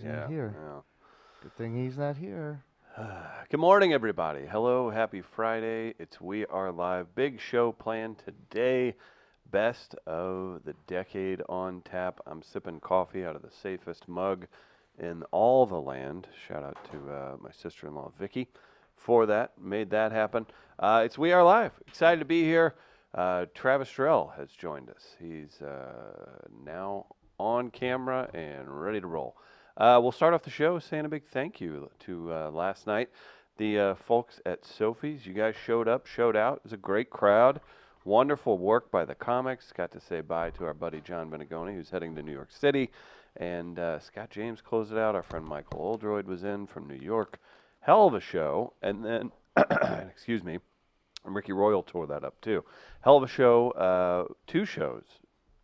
He's not here. Yeah. Good thing he's not here. Good morning, everybody. Hello, happy Friday. It's We Are Live. Big show planned today. Best of the decade on tap. I'm sipping coffee out of the safest mug in all the land. Shout out to my sister-in-law, Vicky, for that. Made that happen. It's We Are Live. Excited to be here. Travis Terrell has joined us. He's now on camera and ready to roll. We'll start off the show saying a big thank you to last night. The folks at Sophie's, you guys showed up, showed out. It was a great crowd. Wonderful work by the comics. Got to say bye to our buddy John Benegoni, who's heading to New York City. And Scott James closed it out. Our friend Michael Oldroyd was in from New York. Hell of a show. And then, excuse me, Ricky Royal tore that up too. Hell of a show. Two shows.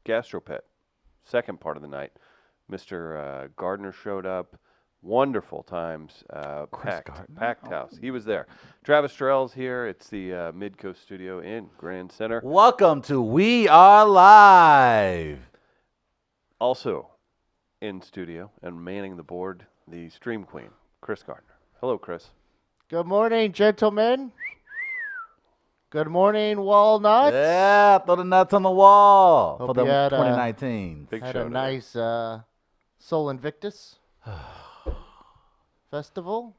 Gastropet, second part of the night. Mr. Gardner showed up. Wonderful times. Packed house. He was there. Travis Terrell's here. It's the Midcoast Studio in Grand Center. Welcome to We Are Live. Also in studio and manning the board, the Stream Queen, Chris Gardner. Hello, Chris. Good morning, gentlemen. Good morning, Walnuts. Yeah, throw the nuts on the wall Hope for the you had, 2019. Big Had show a today. nice Sol Invictus festival.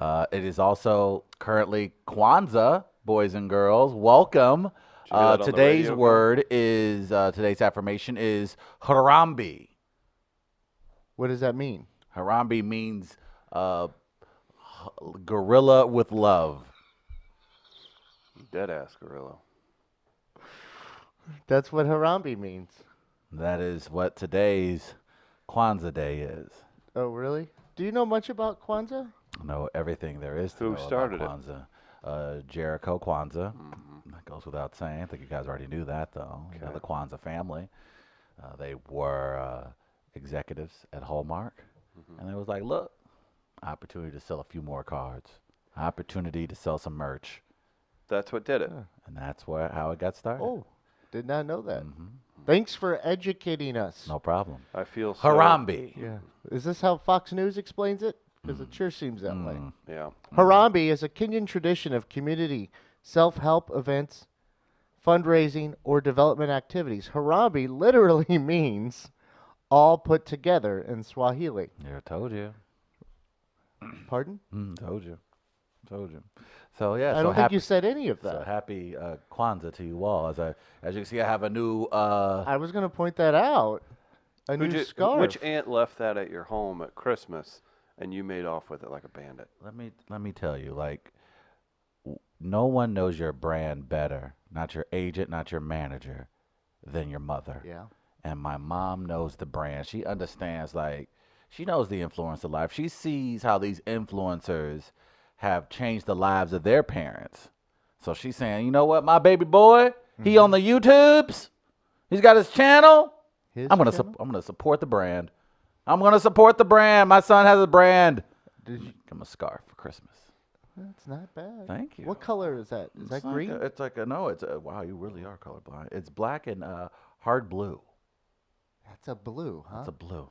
It is also currently Kwanzaa, boys and girls. Welcome. Did you hear that on the Today's radio, word is, today's affirmation is Harambe. What does that mean? Harambe means gorilla with love. Dead ass gorilla. That's what Harambe means. That is what today's Kwanzaa Day is. Oh, really? Do you know much about Kwanzaa? Know everything there is to Who know started it? about Kwanzaa. Jericho Kwanzaa. That goes without saying. I think you guys already knew that, though. You know, Okay. the Kwanzaa family. They were executives at Hallmark. And they was like, look, opportunity to sell a few more cards. Opportunity to sell some merch. That's what did it. And that's how it got started. Oh, did not know that. Thanks for educating us. No problem. I feel so. Harambe. Yeah. Is this how Fox News explains it? Because it sure seems that way. Yeah. Harambe is a Kenyan tradition of community self-help events, fundraising, or development activities. Harambe literally means all put together in Swahili. Yeah, told you. Pardon? Told you. Told you. So, yeah. I so don't think happy, you said any of So that. happy Kwanzaa to you all. As you can see, I have a new I was going to point that out. A new scarf. Which aunt left that at your home at Christmas and you made off with it like a bandit? Let me tell you, like, no one knows your brand better, not your agent, not your manager, than your mother. Yeah. And my mom knows the brand. She understands, like, she knows the influencer life. She sees how these influencers have changed the lives of their parents. So she's saying, you know what, my baby boy, he on the YouTubes. He's got his channel. His I'm gonna channel? I'm gonna support the brand. I'm gonna support the brand. My son has a brand. Did you? Give him a scarf for Christmas. That's not bad. Thank you. What color is that? Is that green? It's like no. It's wow. You really are colorblind. It's black and hard blue. That's a blue, huh? It's a blue.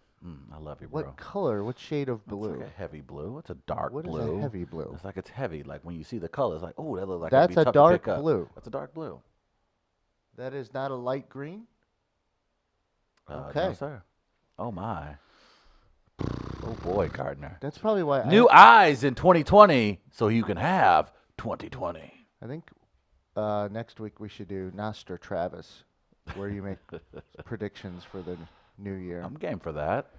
I love you, bro. What color? What shade of It's blue? like a heavy blue. It's a dark What is blue. a heavy blue? It's like it's heavy. Like when you see the color, it's like, oh, that looks like That's it'd be a tough dark to pick up. blue. That's a dark blue. That is not a light green? No, Okay. sir. Oh my. Oh boy, Gardner. That's probably why New eyes in 2020, so you can have 2020. I think next week we should do Noster Travis, where you make predictions for the new year. I'm game for that.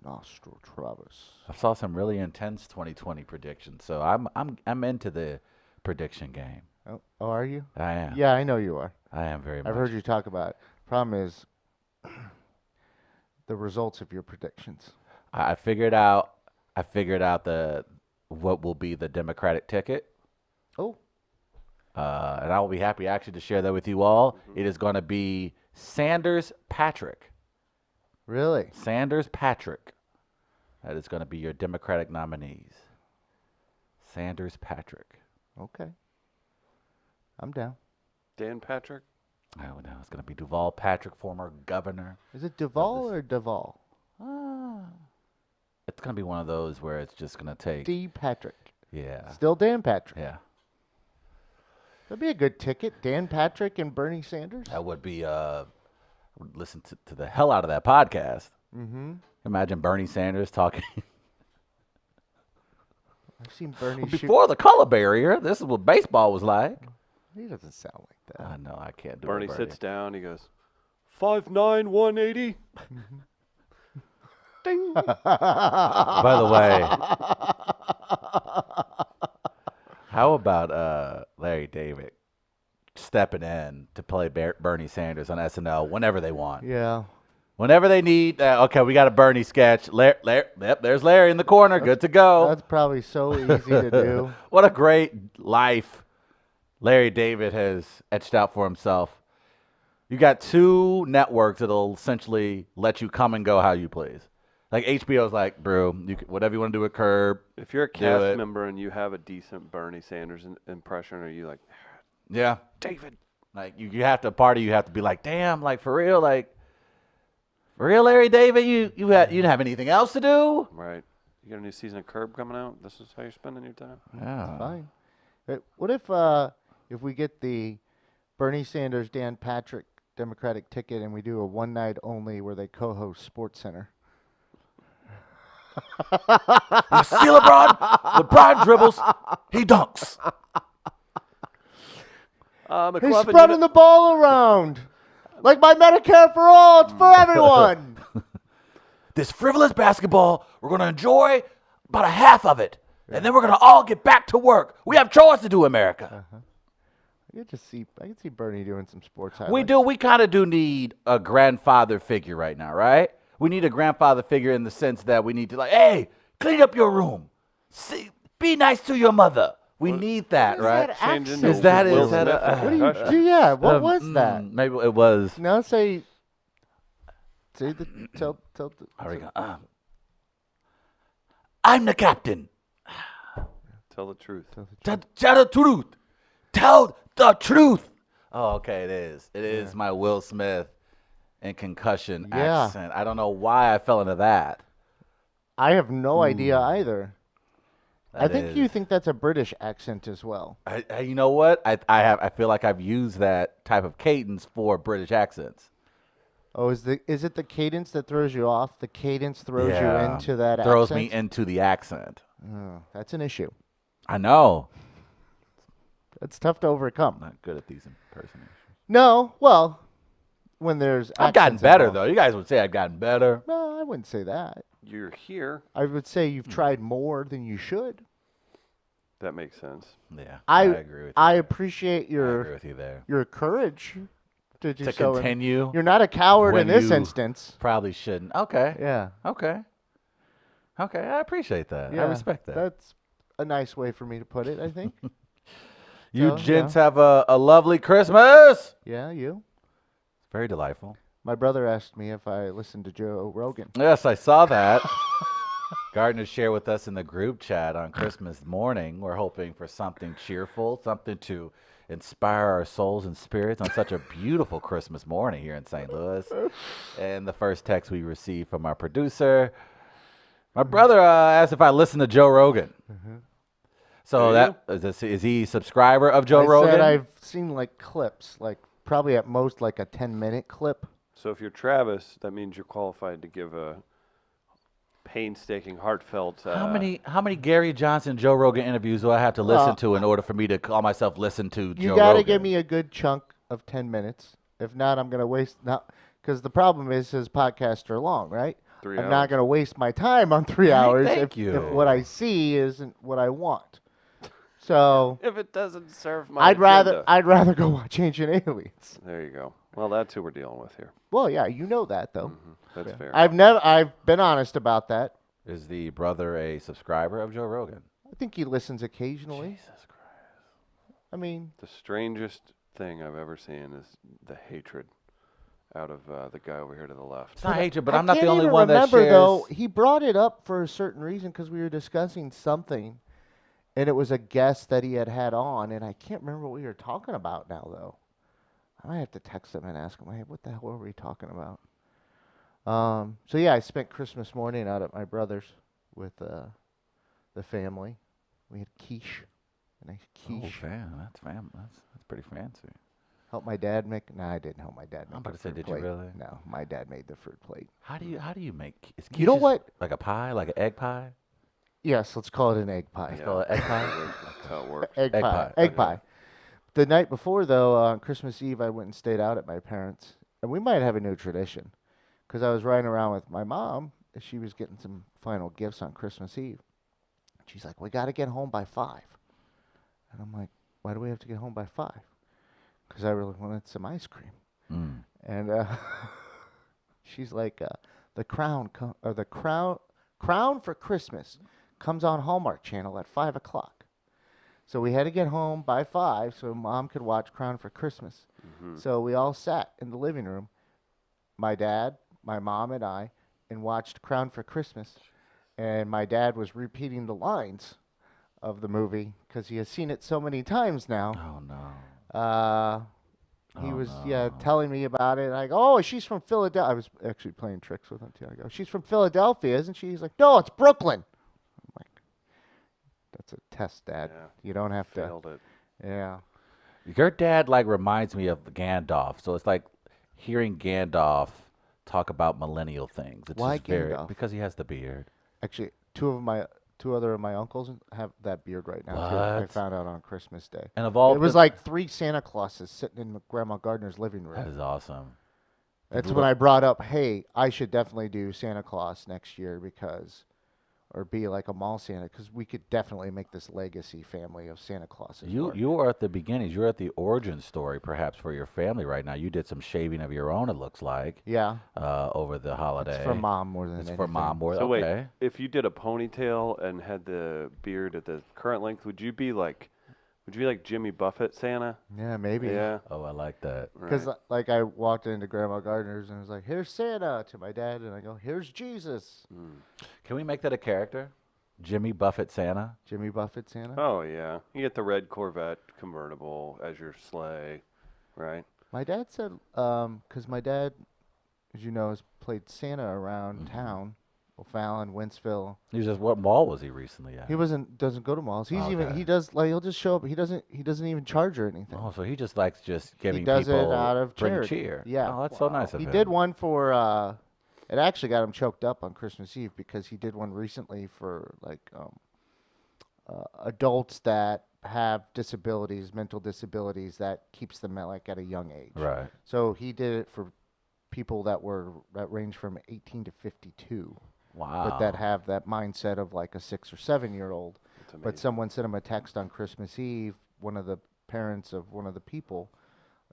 Noster Travis. I saw some really intense 2020 predictions, so I'm into the prediction game. Oh, are you? I am. Yeah, I know you are. I am very much. I've heard you talk about it. Problem is the results of your predictions. I figured out. the what will be the Democratic ticket, Oh, and I will be happy actually to share that with you all. It is going to be Sanders Patrick. really? Sanders Patrick. That is going to be your Democratic nominees. Sanders Patrick. Okay. I'm down. Dan Patrick? Oh no, it's going to be Duval Patrick, former governor. Is it Duval or Duval? It's gonna be one of those where it's just gonna take. D. Patrick. Yeah. Still Dan Patrick. Yeah. That'd be a good ticket. Dan Patrick and Bernie Sanders. That would be. Would listen to the hell out of that podcast. Mm-hmm. Imagine Bernie Sanders talking. I've seen Bernie shoot. Before the color barrier, this is what baseball was like. He doesn't sound like that. I know, I can't do Bernie it. sits down. He goes, 5'9", 180. Ding. By the way, how about Larry David stepping in to play Bernie Sanders on SNL whenever they want? Yeah. Whenever they need, okay, we got a Bernie sketch. Yep, there's Larry in the corner. Good to go. That's probably so easy to do. What a great life Larry David has etched out for himself. You got 2 networks that'll essentially let you come and go how you please. Like HBO's like, bro, whatever you want to do with Curb. If you're a Do cast it. member and you have a decent Bernie Sanders impression, are you like, Yeah. David. Like, you have to, part of you have to be like, damn, like, for real, Larry David, you didn't have anything else to do? right? You got a new season of Curb coming out? This is how you're spending your time? Yeah. Fine. What if we get the Bernie Sanders, Dan Patrick Democratic ticket and we do a one night only where they co-host Sports Center? You see LeBron dribbles, he dunks. He's McLovin, spreading the ball around. Like my Medicare for all, it's for everyone. This frivolous basketball, we're going to enjoy about a half of it. And then we're going to all get back to work. We have chores to do, America. I can see Bernie doing some sports highlights. We do. We kind of do need a grandfather figure right now, right? We need a grandfather figure in the sense that we need to, like, hey, clean up your room. Be nice to your mother. We need that, is right? that Change accent? into Is that- Will is that Smith a- with What do you concussion. do? Yeah, what was that? Maybe it was. Now say tell Here we go. I'm the captain. Tell the truth. Tell the truth. Tell the truth. Oh, okay, it is. It is my Will Smith and concussion Yeah. accent. I don't know why I fell into that. I have no idea either. I That think is- you think that's a British accent as well. You know what? I feel like I've used that type of cadence for British accents. Oh, is it the cadence that throws you off? The cadence throws you Yeah. into that Throws accent? me into the accent. Oh, that's an issue. I know. That's tough to overcome. I'm not good at these impersonations. No, well, when there's I've gotten accents better, involved. though. You guys would say I've gotten better. No, I wouldn't say that. You're here. I would say Hmm. you've tried more than you should. That makes sense. Yeah, I agree with you. I there. appreciate I agree your with you there. courage to do To so. continue, You're not a coward when in this you- instance. probably shouldn't. Okay. Yeah. Okay. Okay, I appreciate that. Yeah, I respect that. That's a nice way for me to put it, I think. You So, gents have a lovely Christmas. Yeah, you. Very delightful. My brother asked me if I listened to Joe Rogan. Yes, I saw that. Gardner shared with us in the group chat on Christmas morning. We're hoping for something cheerful, something to inspire our souls and spirits on such a beautiful Christmas morning here in St. Louis. And the first text we received from our producer, my brother asked if I listened to Joe Rogan. So Do is he a subscriber of Joe I Rogan? said I've seen like clips, like probably at most like a 10-minute clip. So if you're Travis, that means you're qualified to give a painstaking, heartfelt. How many Gary Johnson Joe Rogan interviews do I have to listen Well, to in order for me to call myself listen to Joe You got to Rogan? give me a good chunk of 10 minutes. If not, I'm going to waste because the problem is his podcasts are long, right? 3 I'm not hours? going to waste my time on 3 Hey, hours thank if you. what I see isn't what I want. So If it doesn't serve my I'd agenda. rather go watch Ancient Aliens. There you go. Well, that's who we're dealing with here. Well, yeah, you know that though. That's fair. I've been honest about that. Is the brother a subscriber of Joe Rogan? I think he listens occasionally. Jesus Christ. I mean, The strangest thing I've ever seen is the hatred out of the guy over here to the left. It's not hatred, but I I'm not the can't only even one that remember, shares. though, he brought it up for a certain reason because we were discussing something, and it was a guest that he had on, and I can't remember what we were talking about now, though. I might have to text him and ask him, hey, what the hell were we talking about? So yeah, I spent Christmas morning out at my brother's with the family. We had quiche, a nice Oh, quiche. That's pretty fancy. Helped my dad make. No, I didn't help my dad I'm make about the to say, fruit did you plate. really? No, my dad made the fruit plate. How do you make? Is You know quiche what? like a pie, like an egg pie? Yes, let's call it an egg pie. Let's call it egg pie. That's how it works. Egg Egg pie. pie. Egg Okay. pie. The night before, though, on Christmas Eve, I went and stayed out at my parents', and we might have a new tradition, because I was riding around with my mom. And she was getting some final gifts on Christmas Eve. She's like, "We got to get home by 5." And I'm like, "Why do we have to get home by 5?" Because I really wanted some ice cream. Mm. And she's like, "The Crown for Christmas comes on Hallmark Channel at 5 o'clock." So we had to get home by 5 so Mom could watch Crown for Christmas. So we all sat in the living room, my dad, my mom, and I, and watched Crown for Christmas. And my dad was repeating the lines of the movie because he has seen it so many times now. Oh no. He Oh, was no. telling me about it. And I go, "Oh, she's from Philadelphia." I was actually playing tricks with him too. I go, "She's from Philadelphia, isn't she?" He's like, "No, it's Brooklyn." I'm like, "That's a test, Dad. Yeah. You don't have to." Failed it. Yeah. Your dad like reminds me of Gandalf, so it's like hearing Gandalf talk about millennial things. It's Why just very Gandalf? because he has the beard. Actually, two other of my uncles have that beard right now too. I What? found out on Christmas Day. And of all It was the- like 3 Santa Clauses sitting in Grandma Gardner's living room. that is awesome. That's Lo- when I brought up, "Hey, I should definitely do Santa Claus next year or be like a mall Santa, because we could definitely make this legacy family of Santa Clauses. work." You are at the beginnings. You're at the origin story, perhaps, for your family right now. You did some shaving of your own. It looks like Yeah, over the holiday. it's for Mom more than It's anything. for mom more. So Okay. wait, if you did a ponytail and had the beard at the current length, would you be like Jimmy Buffett Santa? Yeah, maybe. Yeah. Oh, I like that. Because Right. like I walked into Grandma Gardner's and I was like, "Here's Santa" to my dad, and I go, "Here's Jesus." Can we make that a character? Jimmy Buffett Santa. Jimmy Buffett Santa. Oh yeah. You get the red Corvette convertible as your sleigh, right? My dad said, because my dad, as you know, has played Santa around Mm-hmm. town, O'Fallon, Wentzville. He was just what mall was he recently at? He doesn't go to malls. He's Okay. he does like he'll just show up. He doesn't even charge or anything. Oh, so he just likes just giving does it people out of bring charity. cheer. Yeah. Oh, that's so nice of He him. did one for it actually got him choked up on Christmas Eve because he did one recently for like adults that have disabilities, mental disabilities that keeps them at a young age. Right. So he did it for people that range from 18 to 52, Wow. but that have that mindset of like a 6 or 7-year-old. That's amazing. But someone sent him a text on Christmas Eve, one of the parents of one of the people,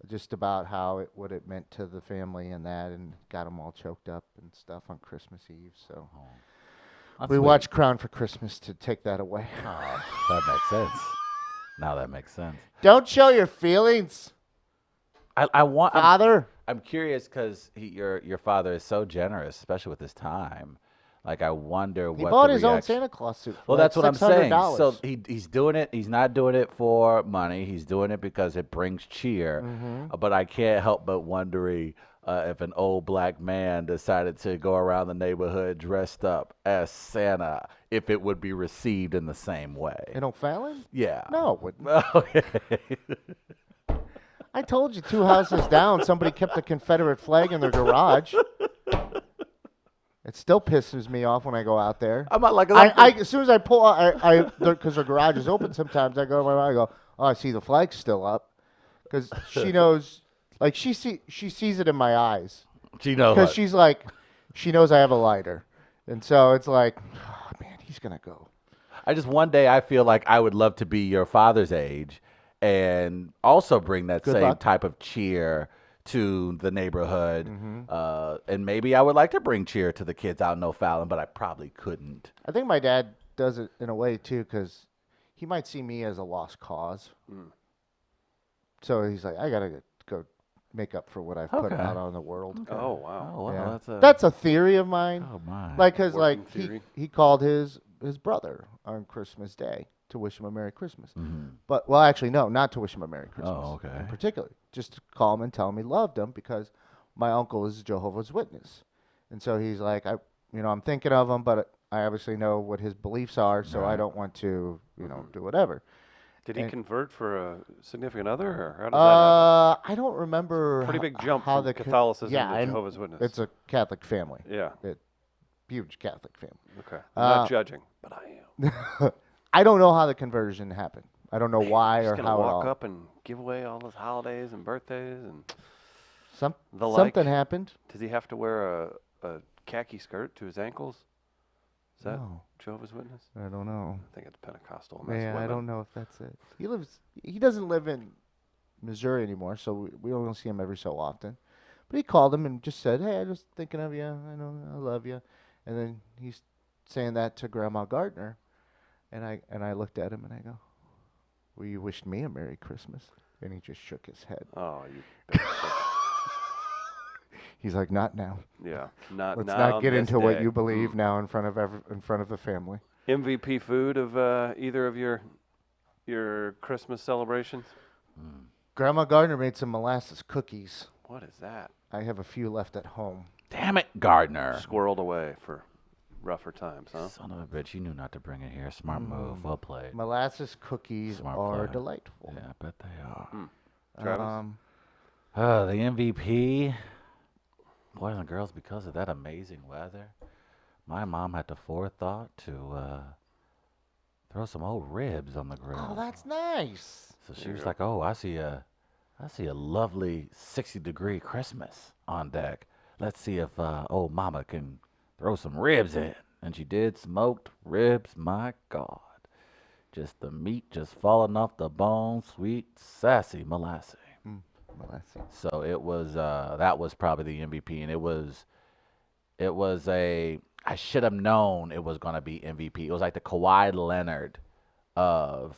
just about what it meant to the family and that, and got them all choked up and stuff on Christmas Eve. So That's we sweet. watched Crown for Christmas to take that away. Oh, that makes sense. Now that makes sense. Don't show your feelings, I want. Father. I'm curious because your father is so generous, especially with his time. Like I wonder He what bought the his own reaction- Santa Claus suit. For Well, like that's what I'm saying. $600. So he's doing it. He's not doing it for money. He's doing it because it brings cheer. Mm-hmm. But I can't help but wondering if an old black man decided to go around the neighborhood dressed up as Santa, if it would be received in the same way. In O'Fallon? Yeah. No, it wouldn't. Okay. I told you 2 houses down, somebody kept a Confederate flag in their garage. It still pisses me off when I go out there. I'm not like As soon as I pull out, because her garage is open sometimes, I go to my mom, I go, "Oh, I see the flag's still up," because she knows, like she sees it in my eyes, she knows. because she's like, she knows I have a lighter, and so it's like, oh, man, he's gonna go. I just one day I feel like I would love to be your father's age and also bring that Good same luck. type of cheer to the neighborhood. Mm-hmm. And maybe I would like to bring cheer to the kids out in O'Fallon, but I probably couldn't. I think my dad does it in a way too, because he might see me as a lost cause. So he's like, I gotta go make up for what I've put Okay. out on the world. Oh wow. Oh, wow. Yeah. That's That's a theory of mine. oh, my. Like, cause Working like theory. he called his brother on Christmas Day to wish him a Merry Christmas. Mhm. But well, actually, no, not to wish him a Merry Christmas. Oh, okay. In particular, just to call him and tell him he loved him because my uncle is a Jehovah's Witness, And so he's like, I'm thinking of him, but I obviously know what his beliefs are, so I Right. don't want to, Mhm. do whatever. Did he And- convert for a significant other, or how does that happen? I don't remember Pretty big jump how from the Catholicism yeah, to and Jehovah's Witness. it's a Catholic family, Yeah. huge Catholic family. Okay. I'm not Uh, judging, but I am. I don't know how the conversion happened. I don't know why He's or gonna how it walk all. up and give away all those holidays and birthdays and the like. Something happened. Does he have to wear a khaki skirt to his ankles? Is that No, Jehovah's Witness? I don't know. I think it's Pentecostal. And that's Yeah, I women. don't know if that's it. He doesn't live in Missouri anymore, so we don't see him every so often. But he called him and just said, "Hey, I'm just thinking of you. I know I love you." And then he's saying that to Grandma Gardner, and I looked at him and I go, "Well, you wished me a Merry Christmas," and he just shook his head. Oh, you big shit. He's like, "Not now. Yeah. Not Let's not not on get this into what day. you believe now in front of the family." MVP food of either of your Christmas celebrations? Grandma Gardner made some molasses cookies. What is that? I have a few left at home. Damn it, Gardner. Squirreled away for rougher times, huh? Son of a bitch, you knew not to bring it here. Smart move. Well played. Molasses cookies Smart are play. delightful. Yeah, I bet they are. Travis? The MVP. Boys and girls, because of that amazing weather, my mom had the forethought to throw some old ribs on the grill. Oh, that's nice. So she There was you go. like, "Oh, I see a lovely 60-degree Christmas on deck. Let's see if old mama can throw some ribs in." And she did, smoked ribs. My God, just the meat just falling off the bone, sweet, sassy molasses. Molasses. So it was that was probably the MVP, and it was I should have known it was gonna be MVP. It was like the Kawhi Leonard of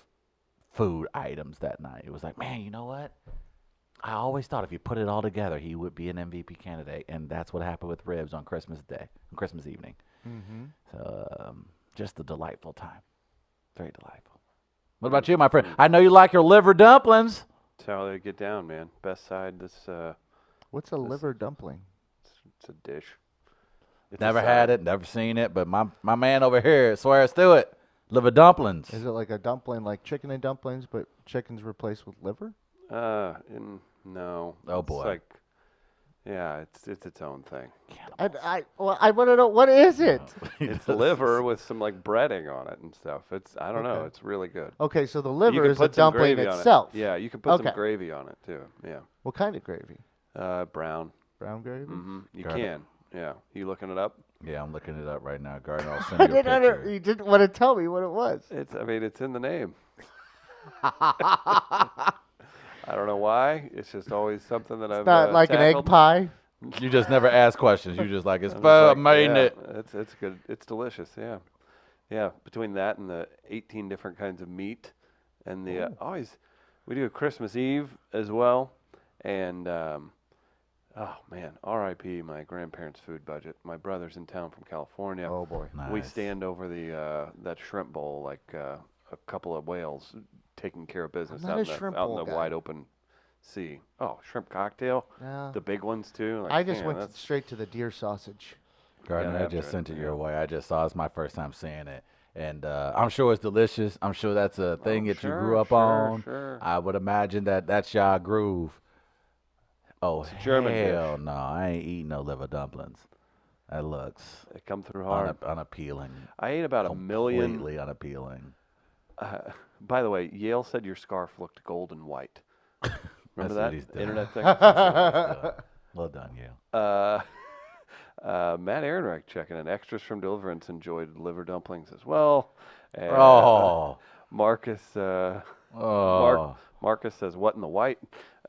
food items that night. It was like, man, you know what? I always thought if you put it all together, he would be an MVP candidate, and that's what happened with ribs on Christmas Day, on Christmas evening. Mm-hmm. So just a delightful time, very delightful. What about you, my friend? I know you like your liver dumplings. That's how they get down, man. Best side. What's a liver dumpling? It's a dish. It's a Never side. had it, never seen it, but my man over here swears to it. Liver dumplings. Is it like a dumpling, like chicken and dumplings, but chicken's replaced with liver? No. Oh, It's boy. like, yeah, it's its own thing. I want to know, what is it? It's liver with some like breading on it and stuff. I don't know. Okay. It's really good. Okay, so the You liver can is a put some dumpling gravy on itself. it. Yeah, you can put some Okay. gravy on it too. Yeah. What kind of gravy? Brown. Brown gravy? Mm-hmm. You Got it. can. Yeah. You looking it up? Yeah, I'm looking it up right now, Gardner. I'll I send you a didn't picture. you didn't want to tell me what it was. It's in the name. I don't know why. It's just always something that I've It's not like an egg tackled. pie. You just never ask questions. You just like, it's I'm just about like, made yeah, it. It's good. It's delicious. Yeah, yeah. Between that and the 18 different kinds of meat, and the we do a Christmas Eve as well, and oh man, R.I.P. my grandparents' food budget. My brother's in town from California. Oh boy. We Nice. stand over the that shrimp bowl like a couple of whales taking care of business not out a in the, shrimp out in bowl the guy. wide open sea. Oh, shrimp cocktail, No. the big ones too. Like, I just man, went that's- straight to the deer sausage. Gardner, Yeah, I after just it, sent it yeah. your way. I just saw it's my first time seeing it. And I'm sure it's delicious. I'm sure that's a thing that you grew up on. Sure. I would imagine that's y'all groove. Oh, It's a German dish. hell no. I ain't eating no liver dumplings. That looks They come through hard. unappealing. I ate about a million. Completely unappealing. By the way, Yale said your scarf looked golden white. Remember That's what that he's doing. internet thing? Well done, Yale. Matt Ehrenreich checking in. Extras from Deliverance enjoyed liver dumplings as well. And, Oh. Marcus. Oh. Marcus says, "What in the white?"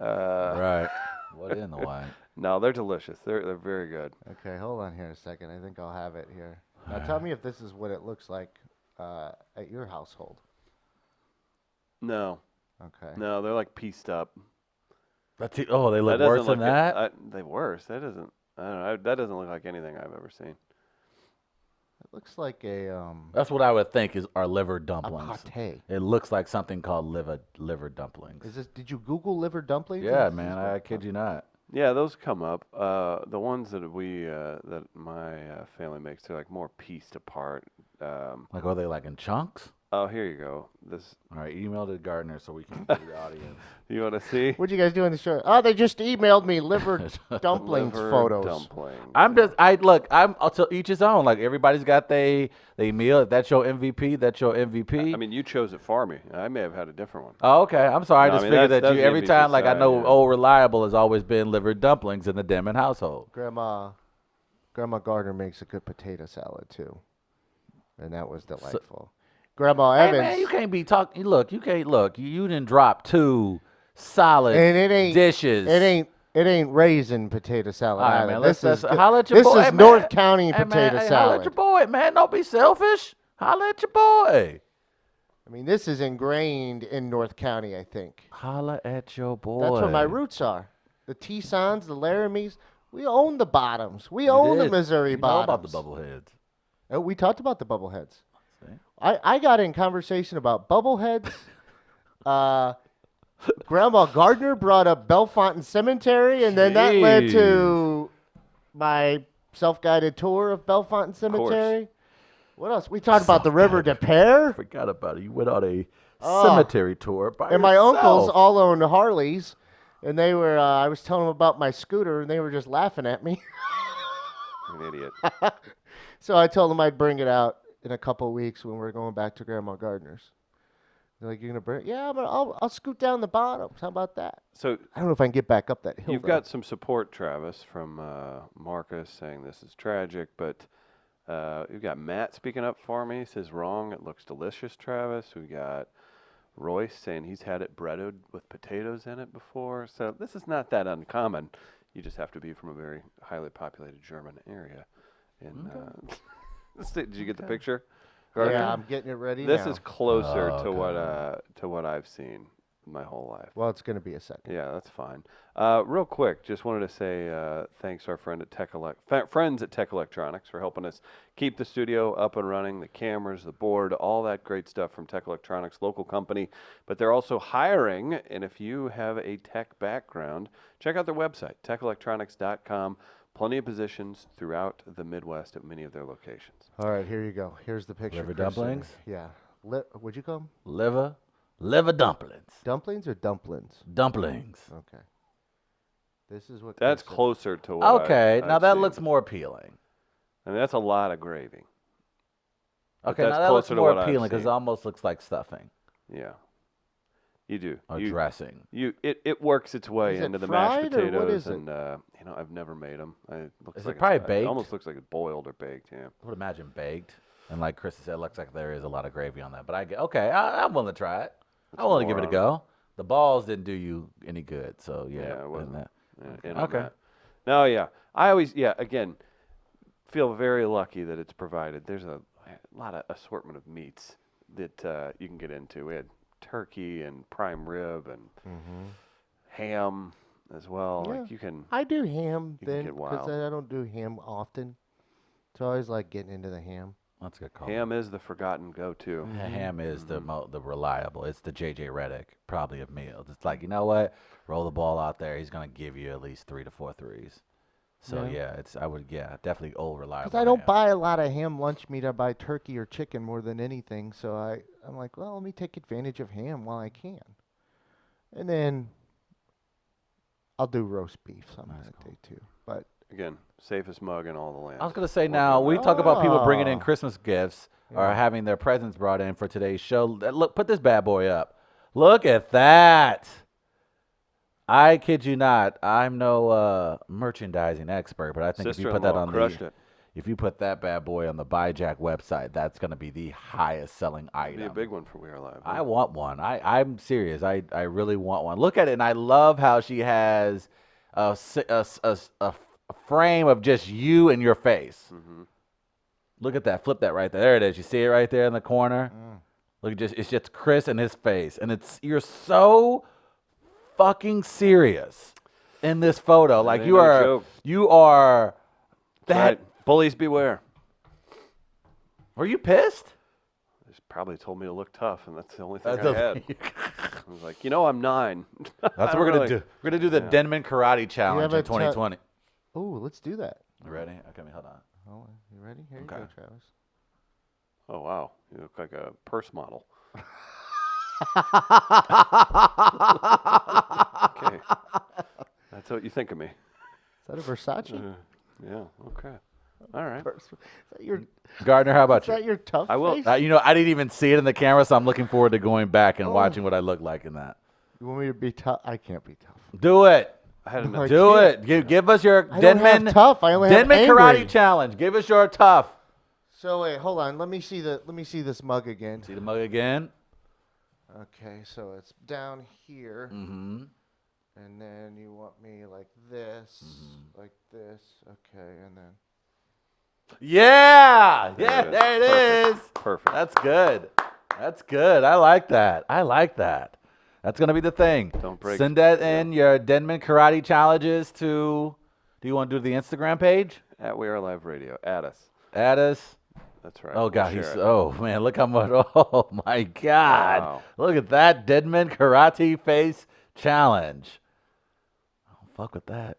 Right. What in the white? No, they're delicious. They're very good. Okay, hold on here a second. I think I'll have it here. Now tell me if this is what it looks like at your household. No, Okay. no, they're like pieced up. They look That worse doesn't than that? they worse. That doesn't. I don't know. That doesn't look like anything I've ever seen. It looks like a That's what I would think are liver dumplings. pate. It looks like something called liver dumplings. Did you Google liver dumplings? Yeah, And this man, is what- I kid you not. Yeah, those come up. The ones that that my family makes, they're like more pieced apart. Like, are they like in chunks? Oh, here you go. This All right, email to Gardner so we can give the audience. you want to see? What'd you guys do in the show? Oh, they just emailed me liver dumplings Liver photos. Dumplings. I'll tell each his own. Like everybody's got they meal. If that's your MVP, that's your MVP. I mean, you chose it for me. I may have had a different one. Oh, okay. I'm sorry. No, I I just mean, figured that's that you the every MVP time. Like I side, know, yeah. Old Reliable has always been liver dumplings in the Denman household. Grandma Gardner makes a good potato salad too, and that was delightful. Grandma Hey Evans, man, you can't be talking. Look, you can't look. You didn't drop 2 solid and it ain't dishes. It ain't raisin potato salad. All right, either. man. This Let's is holler at your this boy. is Hey, man. North County Hey, potato man, hey, holler salad. at your boy, man. Don't be selfish. Holler at your boy. I mean, this is ingrained in North County. I think Holler at your boy. that's where my roots are. The Teesons, the Laramies. We own the Bottoms. We You own the did. Missouri You know Bottoms. about the bubbleheads. Oh, we talked about the bubbleheads. See? I got in conversation about bubbleheads. Grandma Gardner brought up Bellefontaine Cemetery, and then that led to my self-guided tour of Bellefontaine Cemetery. What else? We talked about the River de Pere, Forgot about it. You went on a Oh. cemetery tour by and my yourself. uncles all owned Harleys, and they were. I was telling them about my scooter, and they were just laughing at me. You're an idiot. So I told them I'd bring it out in a couple of weeks when we're going back to Grandma Gardner's. They're like, "You're gonna bring it?" Yeah, but I'll scoot down the bottoms. How about that? So I don't know if I can get back up that hill. you've though. got some support, Travis, from Marcus saying this is tragic, but you've got Matt speaking up for me. He says wrong. It looks delicious, Travis. We got Royce saying he's had it breaded with potatoes in it before. So this is not that uncommon. You just have to be from a very highly populated German area. In did you get the picture? Gardner? Yeah, I'm getting it ready This now. is closer Oh, to what I've seen my whole life. Well, it's gonna be a second. Yeah, that's fine. Real quick, just wanted to say thanks to our friends at Tech Electronics for helping us keep the studio up and running, the cameras, the board, all that great stuff from Tech Electronics, local company. But they're also hiring, and if you have a tech background, check out their website, techelectronics.com. Plenty of positions throughout the Midwest at many of their locations. All right, here you go. Here's the picture. Liver Chris, dumplings? Yeah. Would you call them Liver dumplings. dumplings or dumplings? Dumplings. Okay. This is what. That's Chris said. closer to what Okay, now I've that seen. looks more appealing. I mean, that's a lot of gravy. But Okay, that's now that looks closer to more what I've appealing because it seen. almost looks like stuffing Yeah, you do. or You- dressing. It works its way Is it into the fried mashed or what potatoes, is it? and I've never made them. It looks Is like it probably It baked? almost looks like it's boiled or baked. Yeah. I would imagine baked. And like Chris said, it looks like there is a lot of gravy on that. But I'm willing to try it. I'm willing to give it a more go. The balls didn't do you any good, so yeah. Yeah, it wasn't. and that- In on Okay. that. No, yeah. I always, again, feel very lucky that it's provided. There's a lot of assortment of meats that you can get into. We had turkey and prime rib and ham as well. Yeah. Like you can. I do ham You can then get because wild. I don't do ham often. So I always like getting into the ham. That's a good call. Ham is the forgotten go-to. Ham is Mm-hmm. the reliable. It's the JJ Redick probably of meals. It's like, you know what? Roll the ball out there. He's gonna give you at least 3 to 4 threes. So Yeah. definitely old reliable. Because I don't ham. buy a lot of ham lunch meat. I buy turkey or chicken more than anything. So I'm like, well, let me take advantage of ham while I can. And then I'll do roast beef some That's that day too. But Again, safest mug in all the land. I was gonna say now we talk about people bringing in Oh. Christmas gifts or Yeah. having their presents brought in for today's show. Look, put this bad boy up. Look at that. I kid you not. I'm no merchandising expert, but I think if you put that Sister-in-law on crushed the it. if you put that bad boy on the BuyJack website, that's gonna be the highest selling item. Be a big one for We Are Live. I huh? want one. I'm serious. I really want one. Look at it, and I love how she has a frame of just you and your face. Mhm. Look at that. Flip that right there. There it is. You see it right there in the corner. Look, it's just Chris and his face, and you're so fucking serious in this photo. Like ain't you no are, joke. you are. That Right. Bullies beware. were you pissed? They probably told me to look tough, and that's the only thing That's I had. I was like, I'm 9. That's I what don't we're gonna really- do. We're gonna do the Yeah. Denman Karate Challenge have in a 2020. Oh, let's do that. You ready? Okay, hold on. Hold on. You ready? Here Okay. you go, Travis. Oh, wow. You look like a purse model. Okay. That's what you think of me. Is that a Versace? Yeah, okay. All right. Is that your, Gardner, how is about you? that your tough I will- face? I didn't even see it in the camera, so I'm looking forward to going back and Oh. watching what I look like in that. You want me to be tough? I can't be tough. Do it. I had No, I enough. Do can't. it. Give us your I don't have Denman tough. I only have Denman angry. Karate Challenge. Give us your tough. So wait, hold on. Let me see this mug again. See the mug again. Okay, so it's down here, Mm-hmm. and then you want me like this, like this. Okay, and then Yeah. There Yeah, it is. there it is. Perfect. That's good. That's good. I like that. I like that. That's going to be the thing. Don't break- Send that in your Denman Karate challenges to, do you want to do the Instagram page? At We Are Live Radio. Add us. Add us. That's right. Oh, We'll God. share He's, it. oh, man. Look how much. Oh, my God. Wow. Look at that Denman Karate Face Challenge. Oh, fuck with that.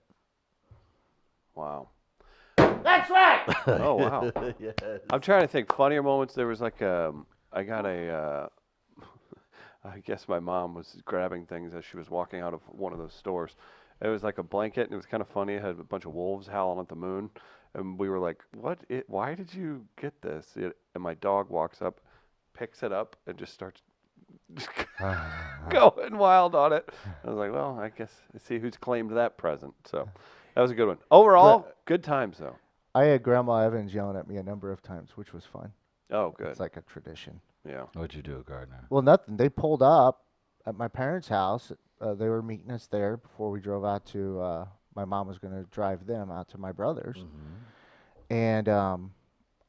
Wow. that's right. Oh, wow. Yes. I'm trying to think. Funnier moments. There was like I got a, I guess my mom was grabbing things as she was walking out of one of those stores. It was like a blanket, and it was kind of funny. It had a bunch of wolves howling at the moon. And we were like, what? Why did you get this? And my dog walks up, picks it up, and just starts going wild on it. I was like, well, I guess let's see who's claimed that present. So that was a good one. Overall, good times, though. I had Grandma Evans yelling at me a number of times, which was fun. Oh, good. It's like a tradition. Yeah. What'd you do, Gardner? Well, nothing. They pulled up at my parents' house. They were meeting us there before we drove out to. My mom was going to drive them out to my brother's, and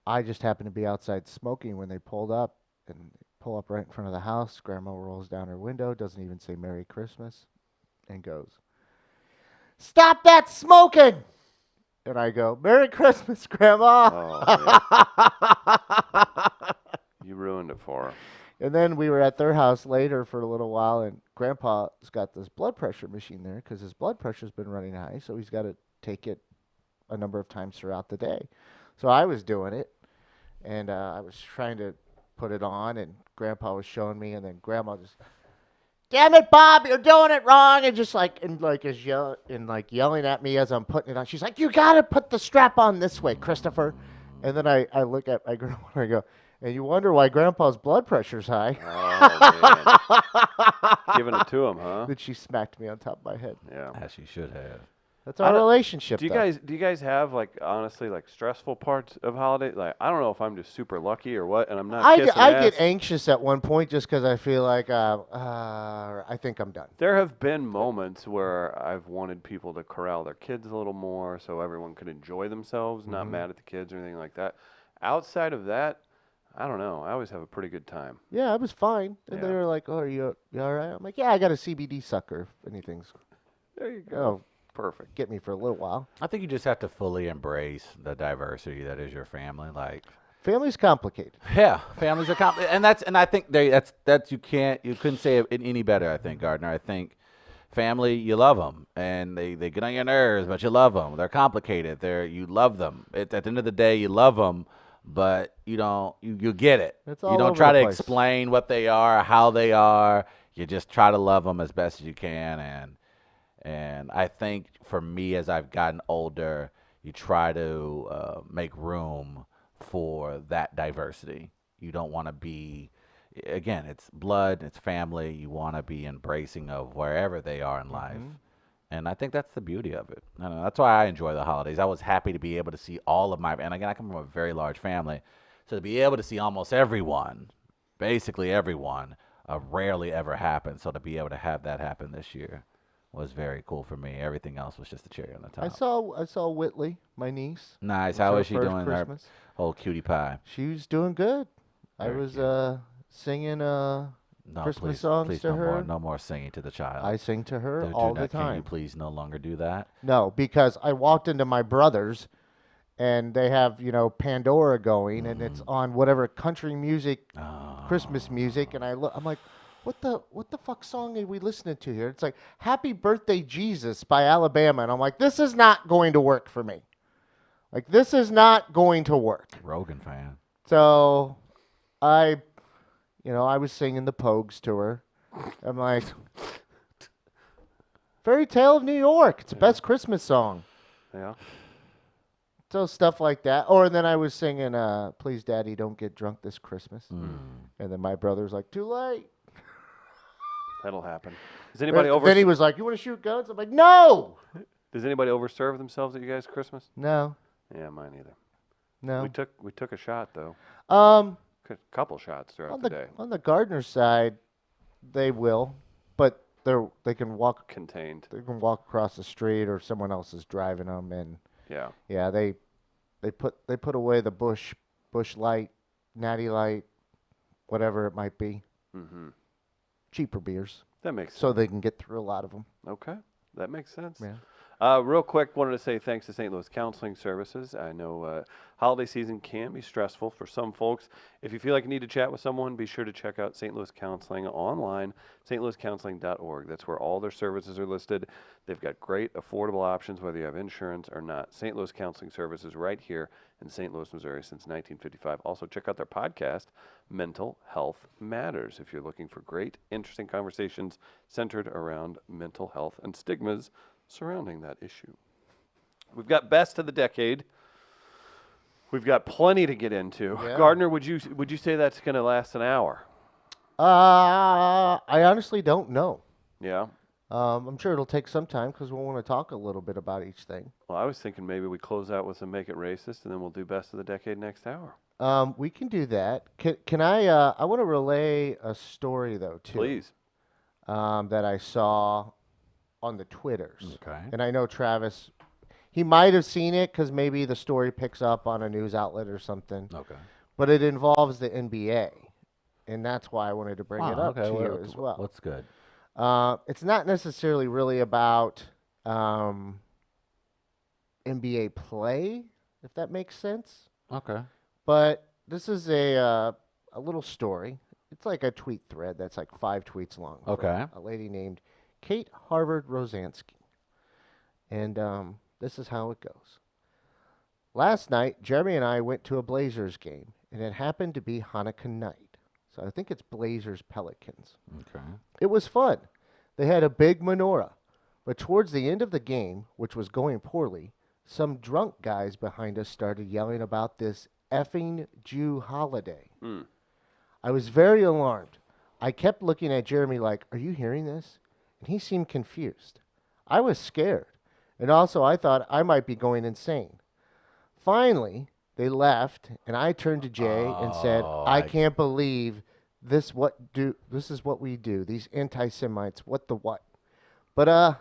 I just happened to be outside smoking when they pulled up, and pull up right in front of the house. Grandma rolls down her window, doesn't even say Merry Christmas, and goes, "Stop that smoking!" And I go, "Merry Christmas, Grandma." Oh, man. You ruined it for her. And then we were at their house later for a little while, and Grandpa's got this blood pressure machine there because his blood pressure's been running high, so he's got to take it a number of times throughout the day. So I was doing it, and I was trying to put it on, and Grandpa was showing me, and then Grandma just, "Damn it, Bob, you're doing it wrong," and just yelling at me as I'm putting it on. She's like, "You gotta put the strap on this way, Christopher." And then I look at my grandma and I go, "And you wonder why Grandpa's blood pressure's high?" Oh, man. Giving it to him, huh? Then she smacked me on top of my head. Yeah. As you should have. That's our relationship. Do you though. guys have like honestly like stressful parts of holiday? Like I don't know if I'm just super lucky or what, and I'm not. I kissing get ass. anxious at one point just because I feel like I think I'm done. There have been moments where I've wanted people to corral their kids a little more so everyone could enjoy themselves, not mad at the kids or anything like that. Outside of that, I don't know. I always have a pretty good time. Yeah, I was fine. And Yeah. they were like, "Oh, are you all right?" I'm like, "Yeah, I got a CBD sucker. If anything's There you go. oh, Perfect. get me for a little while." I think you just have to fully embrace the diversity that is your family. Like, Family's complicated. yeah, families are and I think that's you couldn't say it any better. I think Gardner. I think family, you love them, and they get on your nerves, but you love them. They're complicated. You love them. At the end of the day, you love them, but you don't. You get it. It's You all don't over try the to place. explain what they are, how they are. You just try to love them as best as you can, and I think for me, as I've gotten older, you try to make room for that diversity. You don't want to be, again, it's blood, it's family. You want to be embracing of wherever they are in life. And I think that's the beauty of it. I don't know, that's why I enjoy the holidays. I was happy to be able to see all of and again, I come from a very large family. So to be able to see almost everyone, basically everyone, rarely ever happens. So to be able to have that happen this year was very cool for me. Everything else was just a cherry on the top. I saw Whitley, my niece. Nice. It was How her is she first doing? Christmas. Her whole cutie pie. She was doing good. I Very was cute. singing No, Christmas please, songs please to no her. More, no more singing to the child. I sing to her Do all the not- Can you time. please no longer do that? No, because I walked into my brother's and they have, Pandora going and it's on whatever country music, Oh. Christmas music, and I'm like, what the fuck song are we listening to here? It's like Happy Birthday Jesus by Alabama, and I'm like, this is not going to work for me. Like, this is not going to work. Rogan fan. So I was singing the Pogues to her. I'm like, Fairy Tale of New York. It's the best Christmas song. Yeah. So stuff like that. Or then I was singing, Please Daddy Don't Get Drunk This Christmas. Mm. And then my brother's like, too late. That'll happen. Does anybody Then he was like, you want to shoot guns? I'm like, no. Does anybody overserve themselves at you guys' Christmas? No. Yeah, mine either. No. We took a shot though. A couple shots throughout On the day. the Gardner side, they will, but they can walk Contained. across the street, or someone else is driving them, and Yeah. they put away the Bush Light, Natty Light, whatever it might be, Mm-hmm. cheaper beers, That makes sense. so they can get through a lot of them. Okay. That makes sense. Yeah. Real quick, wanted to say thanks to St. Louis Counseling Services. I know holiday season can be stressful for some folks. If you feel like you need to chat with someone, be sure to check out St. Louis Counseling online, stlouiscounseling.org. That's where all their services are listed. They've got great, affordable options, whether you have insurance or not. St. Louis Counseling Services right here in St. Louis, Missouri since 1955. Also, check out their podcast, Mental Health Matters, if you're looking for great, interesting conversations centered around mental health and stigmas surrounding that issue. We've got best of the decade. We've got plenty to get into. Yeah. Gardner, would you say that's going to last an hour? I honestly don't know. Yeah. I'm sure it'll take some time because we'll want to talk a little bit about each thing. Well, I was thinking maybe we close out with some Make It Racist, and then we'll do best of the decade next hour. We can do that. Can I? I want to relay a story though too. Please. That I saw on the Twitters. Okay. And I know Travis, he might have seen it because maybe the story picks up on a news outlet or something. Okay. But it involves the NBA, and that's why I wanted to bring it up okay. to you as well. What's good? It's not necessarily really about NBA play, if that makes sense. Okay. But this is a little story. It's like a tweet thread that's like 5 tweets long. from Okay. A lady named Kate Harvard Rosansky. And this is how it goes. Last night, Jeremy and I went to a Blazers game, and it happened to be Hanukkah night. So I think it's Blazers Pelicans. Okay. It was fun. They had a big menorah. But towards the end of the game, which was going poorly, some drunk guys behind us started yelling about this effing Jew holiday. Mm. I was very alarmed. I kept looking at Jeremy like, are you hearing this? And he seemed confused. I was scared. And also, I thought I might be going insane. Finally, they left, and I turned to Jay and said, I can't believe this is what we do. These anti-Semites, what the what? But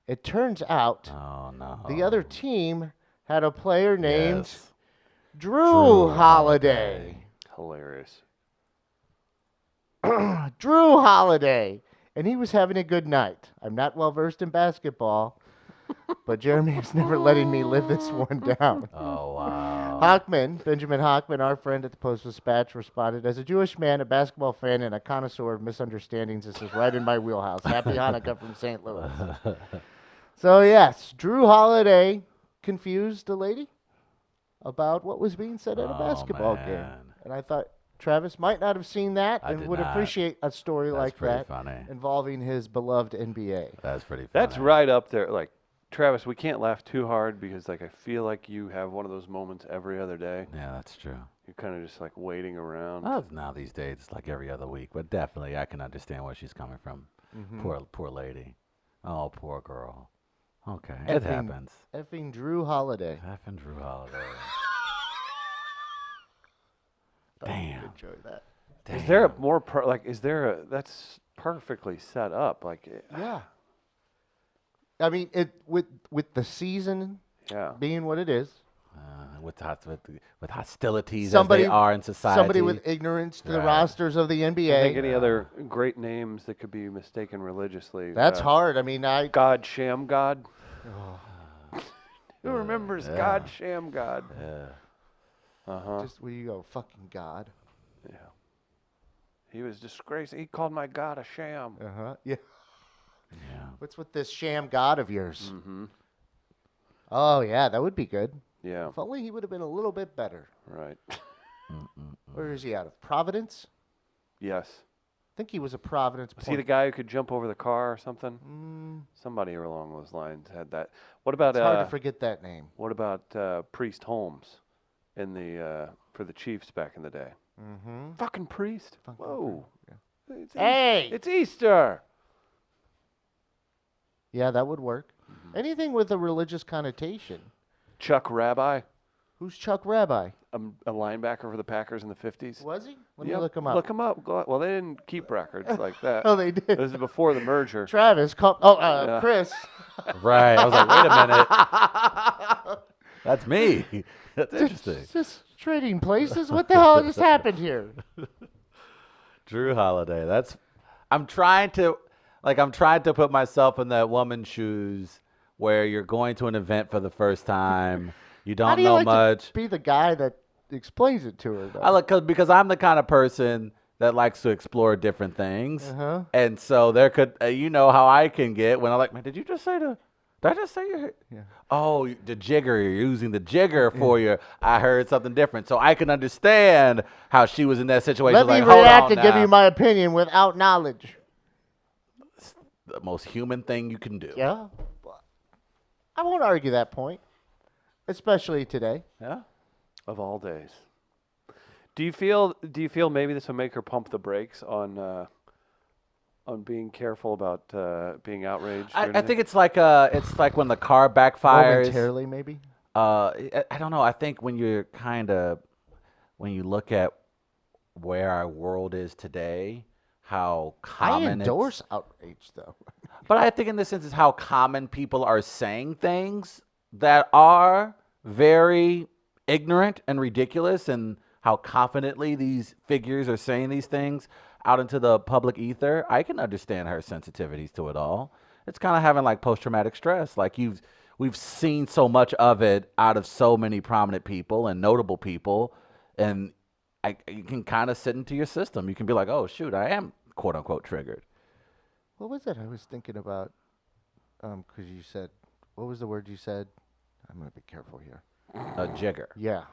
it turns out Oh no. the other team had a player named Yes. Drew Holiday. Hilarious. Drew Holiday. And he was having a good night. I'm not well versed in basketball, but Jeremy is never letting me live this one down. Oh wow. Hockman, Benjamin Hockman, our friend at the Post-Dispatch, responded, as a Jewish man, a basketball fan, and a connoisseur of misunderstandings, this is right in my wheelhouse. Happy Hanukkah from St. Louis. So, yes, Drew Holiday confused a lady about what was being said at a basketball game. man. And I thought Travis might not have seen that I and did would not. appreciate a story That's like pretty that funny. involving his beloved NBA. That's pretty funny. That's right up there. Like, Travis, we can't laugh too hard because, like, I feel like you have one of those moments every other day. Yeah, that's true. You're kind of just, like, waiting around. Well, now these days it's like every other week, but definitely I can understand where she's coming from. Poor lady. Oh, poor girl. Okay, it Effing- happens. Effing Drew Holiday. Effing Drew Holiday. Thought you'd Damn. enjoy that. Is there a Damn. more, that's perfectly set up. Like, Yeah. I mean, it with the season yeah. being what it is, With hostilities Somebody- as they are in society. somebody with ignorance to the Right. rosters of the I NBA. think any other great names that could be mistaken religiously. That's hard. I mean, God Shamgod. Who remembers Yeah. God Shamgod? Yeah. Uh huh. just where you go, fucking God. Yeah. He was disgraced. He called my God a sham. Yeah. Yeah. What's with this sham god of yours? Mm-hmm. Oh yeah, that would be good. Yeah. If only he would have been a little bit better. Right. Where is he out of? Providence? Yes. I think he was a Providence. Was he the guy who could jump over the car or something? Somebody along those lines had that. What about It's hard to forget that name. what about Priest Holmes in the for the Chiefs back in the day? Mm-hmm. Fucking Priest. Fucking Whoa. It's Hey! It's Easter. Yeah, that would work. Anything with a religious connotation. Chuck Rabbi, Who's Chuck Rabbi? a linebacker for the Packers in the 50s. Was he? Let me Yep, look him up. Look him up. Well, they didn't keep records like that. Oh, they did. This is before the merger. Travis, Yeah. Chris. Right. I was like, wait a minute. That's me. That's interesting. Just trading places? What the hell just happened here? Drew Holiday. I'm trying to put myself in that woman's shoes where you're going to an event for the first time. You How don't do you know like much. to be the guy that explains it to her, though? Because I'm the kind of person that likes to explore different things. Uh-huh. And so there could, you know how I can get when I'm like, man, did I just say your? Yeah. Oh, the jigger. You're using the jigger for your. I heard something different, so I can understand how she was in that situation. Let me like, hold react on and give now. you my opinion without knowledge. The most human thing you can do. Yeah. I won't argue that point, especially today. Yeah. Of all days. Do you feel maybe this will make her pump the brakes on being careful about being outraged? or I anything? think it's like when the car backfires. Momentarily, maybe. I don't know. I think when you look at where our world is today, how I common endorse outrage, though. But I think in this sense is how common people are saying things that are very ignorant and ridiculous, and how confidently these figures are saying these things out into the public ether. I can understand her sensitivities to it all. It's kind of having like post-traumatic stress. Like we've seen so much of it out of so many prominent people and notable people, and you can kind of sit into your system. You can be like, oh shoot, I am quote unquote triggered. What was it I was thinking about? Because you said, what was the word you said? I'm going to be careful here. A jigger. Yeah.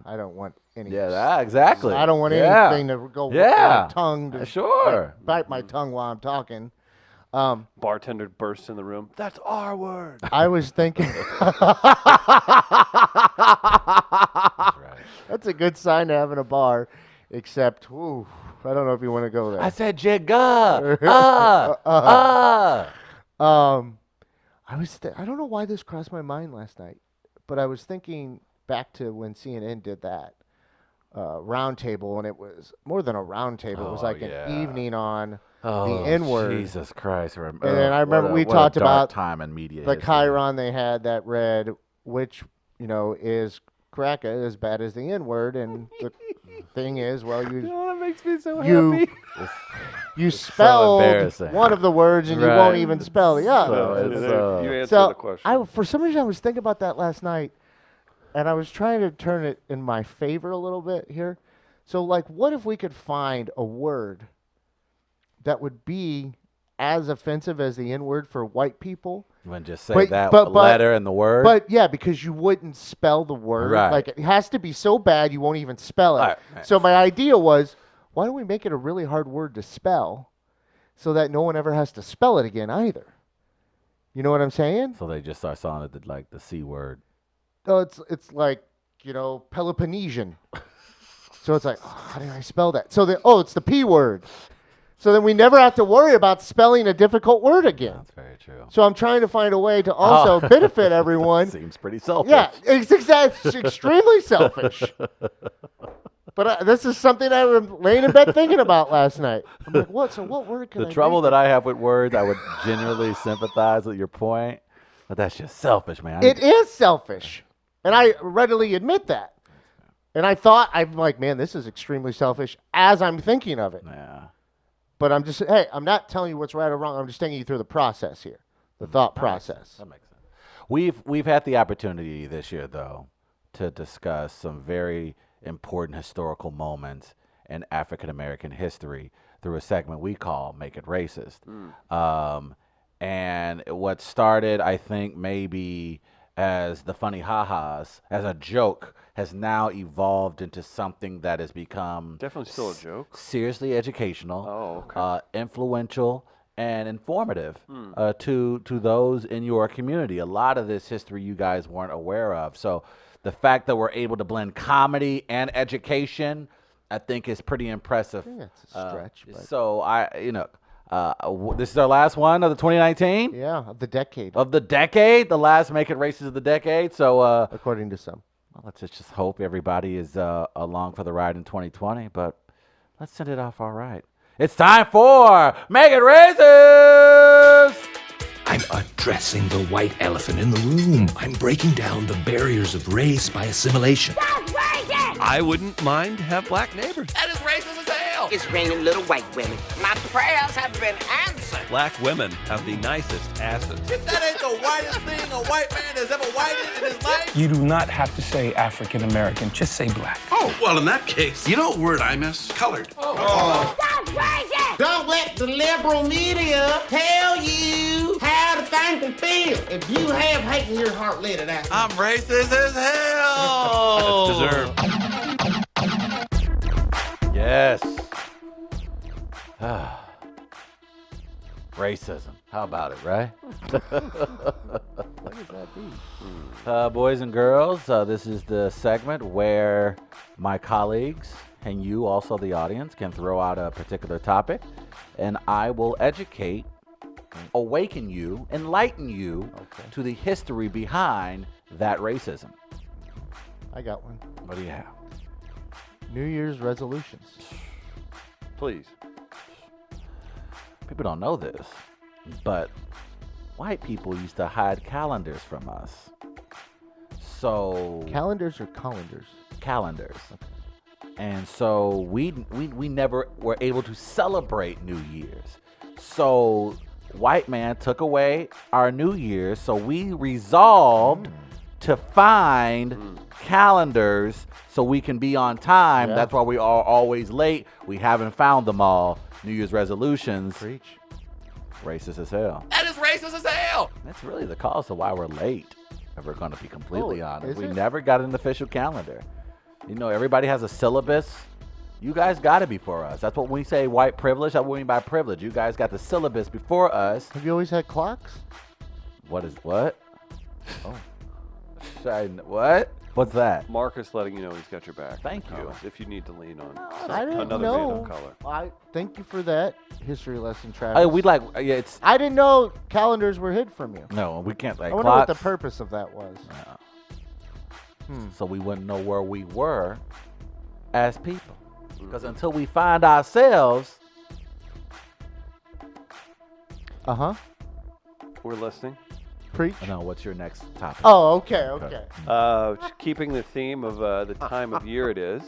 I don't want any. Yeah, exactly. I don't want Yeah. anything to go with Yeah. my tongue to Sure. bite my tongue while I'm talking. Bartender bursts in the room. That's our word. I was thinking. Right. That's a good sign to have in a bar, except, whew, I don't know if you want to go there. I said jigger. I don't know why this crossed my mind last night, but I was thinking back to when CNN did that round table, and it was more than a round table. It was Oh, like yeah. an evening on Oh, the N-word. Jesus Christ. And then I remember we what a talked dark about time in media the history. Chiron they had that read, which, is cracker as bad as the N-word, and the thing is, well, that makes me so you happy. you spelled embarrassing. one of the words and you Right. won't even spell the So other. it's, you answered So the question. for some reason I was thinking about that last night, and I was trying to turn it in my favor a little bit here. So, like, what if we could find a word that would be as offensive as the N-word for white people? You wouldn't just say But- that but- letter and the word. But yeah, because you wouldn't spell the word. Right. Like, it has to be so bad you won't even spell it. Right. So my idea was, why don't we make it a really hard word to spell so that no one ever has to spell it again either? You know what I'm saying? So they just start calling it like the C word. Oh, it's like, Peloponnesian. So it's like, how do I spell that? So it's the P word. So then we never have to worry about spelling a difficult word again. That's very true. So I'm trying to find a way to also benefit everyone. Seems pretty selfish. Yeah, it's extremely selfish. But this is something I was laying in bed thinking about last night. I'm like, what? So what word can The I trouble make? that I have with words, I would genuinely sympathize with your point, but that's just selfish, man. It is selfish, and I readily admit that. And I'm like, man, this is extremely selfish as I'm thinking of it. Yeah. But I'm not telling you what's right or wrong. I'm just taking you through the process here, the thought process. That makes sense. We've had the opportunity this year, though, to discuss some very important historical moments in African American history through a segment we call Make It Racist. And what started, I think, maybe as the funny ha-has, as a joke, has now evolved into something that has become Definitely still a joke. seriously educational, Oh, okay. influential, and informative to those in your community. A lot of this history you guys weren't aware of. So the fact that we're able to blend comedy and education, I think, is pretty impressive. Yeah, it's a stretch, but So this is our last one of the 2019 yeah, of the decade, of the decade, the last Make It Racist of the decade. So according to some. well, let's just hope everybody is along for the ride in 2020. But let's send it off all right. It's time for Make It Racist! I'm addressing the white elephant in the room. I'm breaking down the barriers of race by assimilation. I wouldn't mind to have black neighbors. That is racist as hell. It's raining little white women. My prayers have been answered. Black women have the nicest asses. That ain't the whitest thing a white man has ever whited in his life. You do not have to say African American, just say black. Oh, well, in that case, you know what word I miss? Colored. Don't let the liberal media tell you how to think and feel. If you have hate in your heart, let it out. I'm racist as hell. That's deserved. Yes. Racism. How about it, right? What does that be? Boys and girls, this is the segment where my colleagues and you, also the audience, can throw out a particular topic, and I will educate, awaken you, enlighten you to the history behind that racism. I got one. What do you have? New Year's resolutions. Please. People don't know this, but white people used to hide calendars from us. So Calendars or colanders? calendars. And so we never were able to celebrate New Year's. So white man took away our New Year's, so we resolved to find calendars so we can be on time. Yeah. That's why we are always late. We haven't found them all. New Year's resolutions. Preach. Racist as hell. That is racist as hell. That's really the cause of why we're late, if we're going to be completely honest. is We it? never got an official calendar. You know, everybody has a syllabus. You guys got it before us. That's what we say white privilege. That's what we mean by privilege. You guys got the syllabus before us. Have you always had clocks? What is what? Oh. What? What's that? Marcus letting you know he's got your back. Thank you. Thomas, if you need to lean on I didn't another know. man of color. I thank you for that history lesson, Travis. We like, yeah, it's, I didn't know calendars were hid from you. no, we can't like I wonder what clocks. the purpose of that was. So we wouldn't know where we were as people. Because until we find ourselves, Uh huh. We're listening. Preach. I know, what's your next topic? Oh, okay, okay. Just keeping the theme of the time of year it is,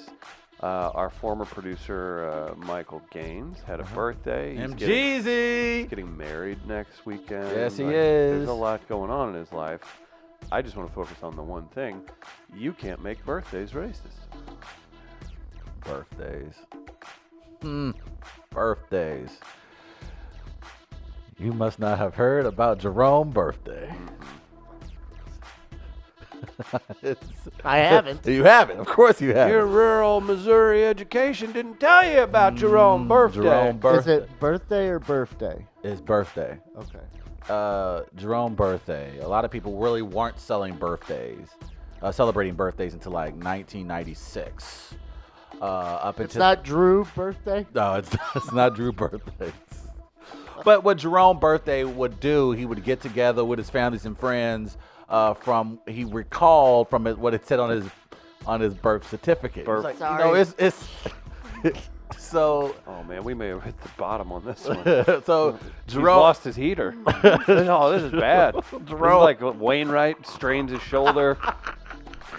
our former producer Michael Gaines had a birthday. He's MGZ! getting married next weekend. Yes, he There's is. a lot going on in his life. I just want to focus on the one thing. You can't make birthdays racist. Birthdays. Birthdays. You must not have heard about Jerome's birthday. I haven't. You haven't. Of course you haven't. Your rural Missouri education didn't tell you about your own birthday. Jerome Is birthday. it birthday or birthday? It's birthday. Okay. Jerome birthday. A lot of people really weren't celebrating birthdays until like 1996. Up It's until not Drew birthday? no, it's not Drew birthdays. But what Jerome birthday would do, he would get together with his families and friends. He recalled from what it said on his birth certificate. Birth- It's like, you know, it's so. Oh man, we may have hit the bottom on this one. So He's Jerome lost his heater. Oh, this is bad. This is like Wainwright strains his shoulder.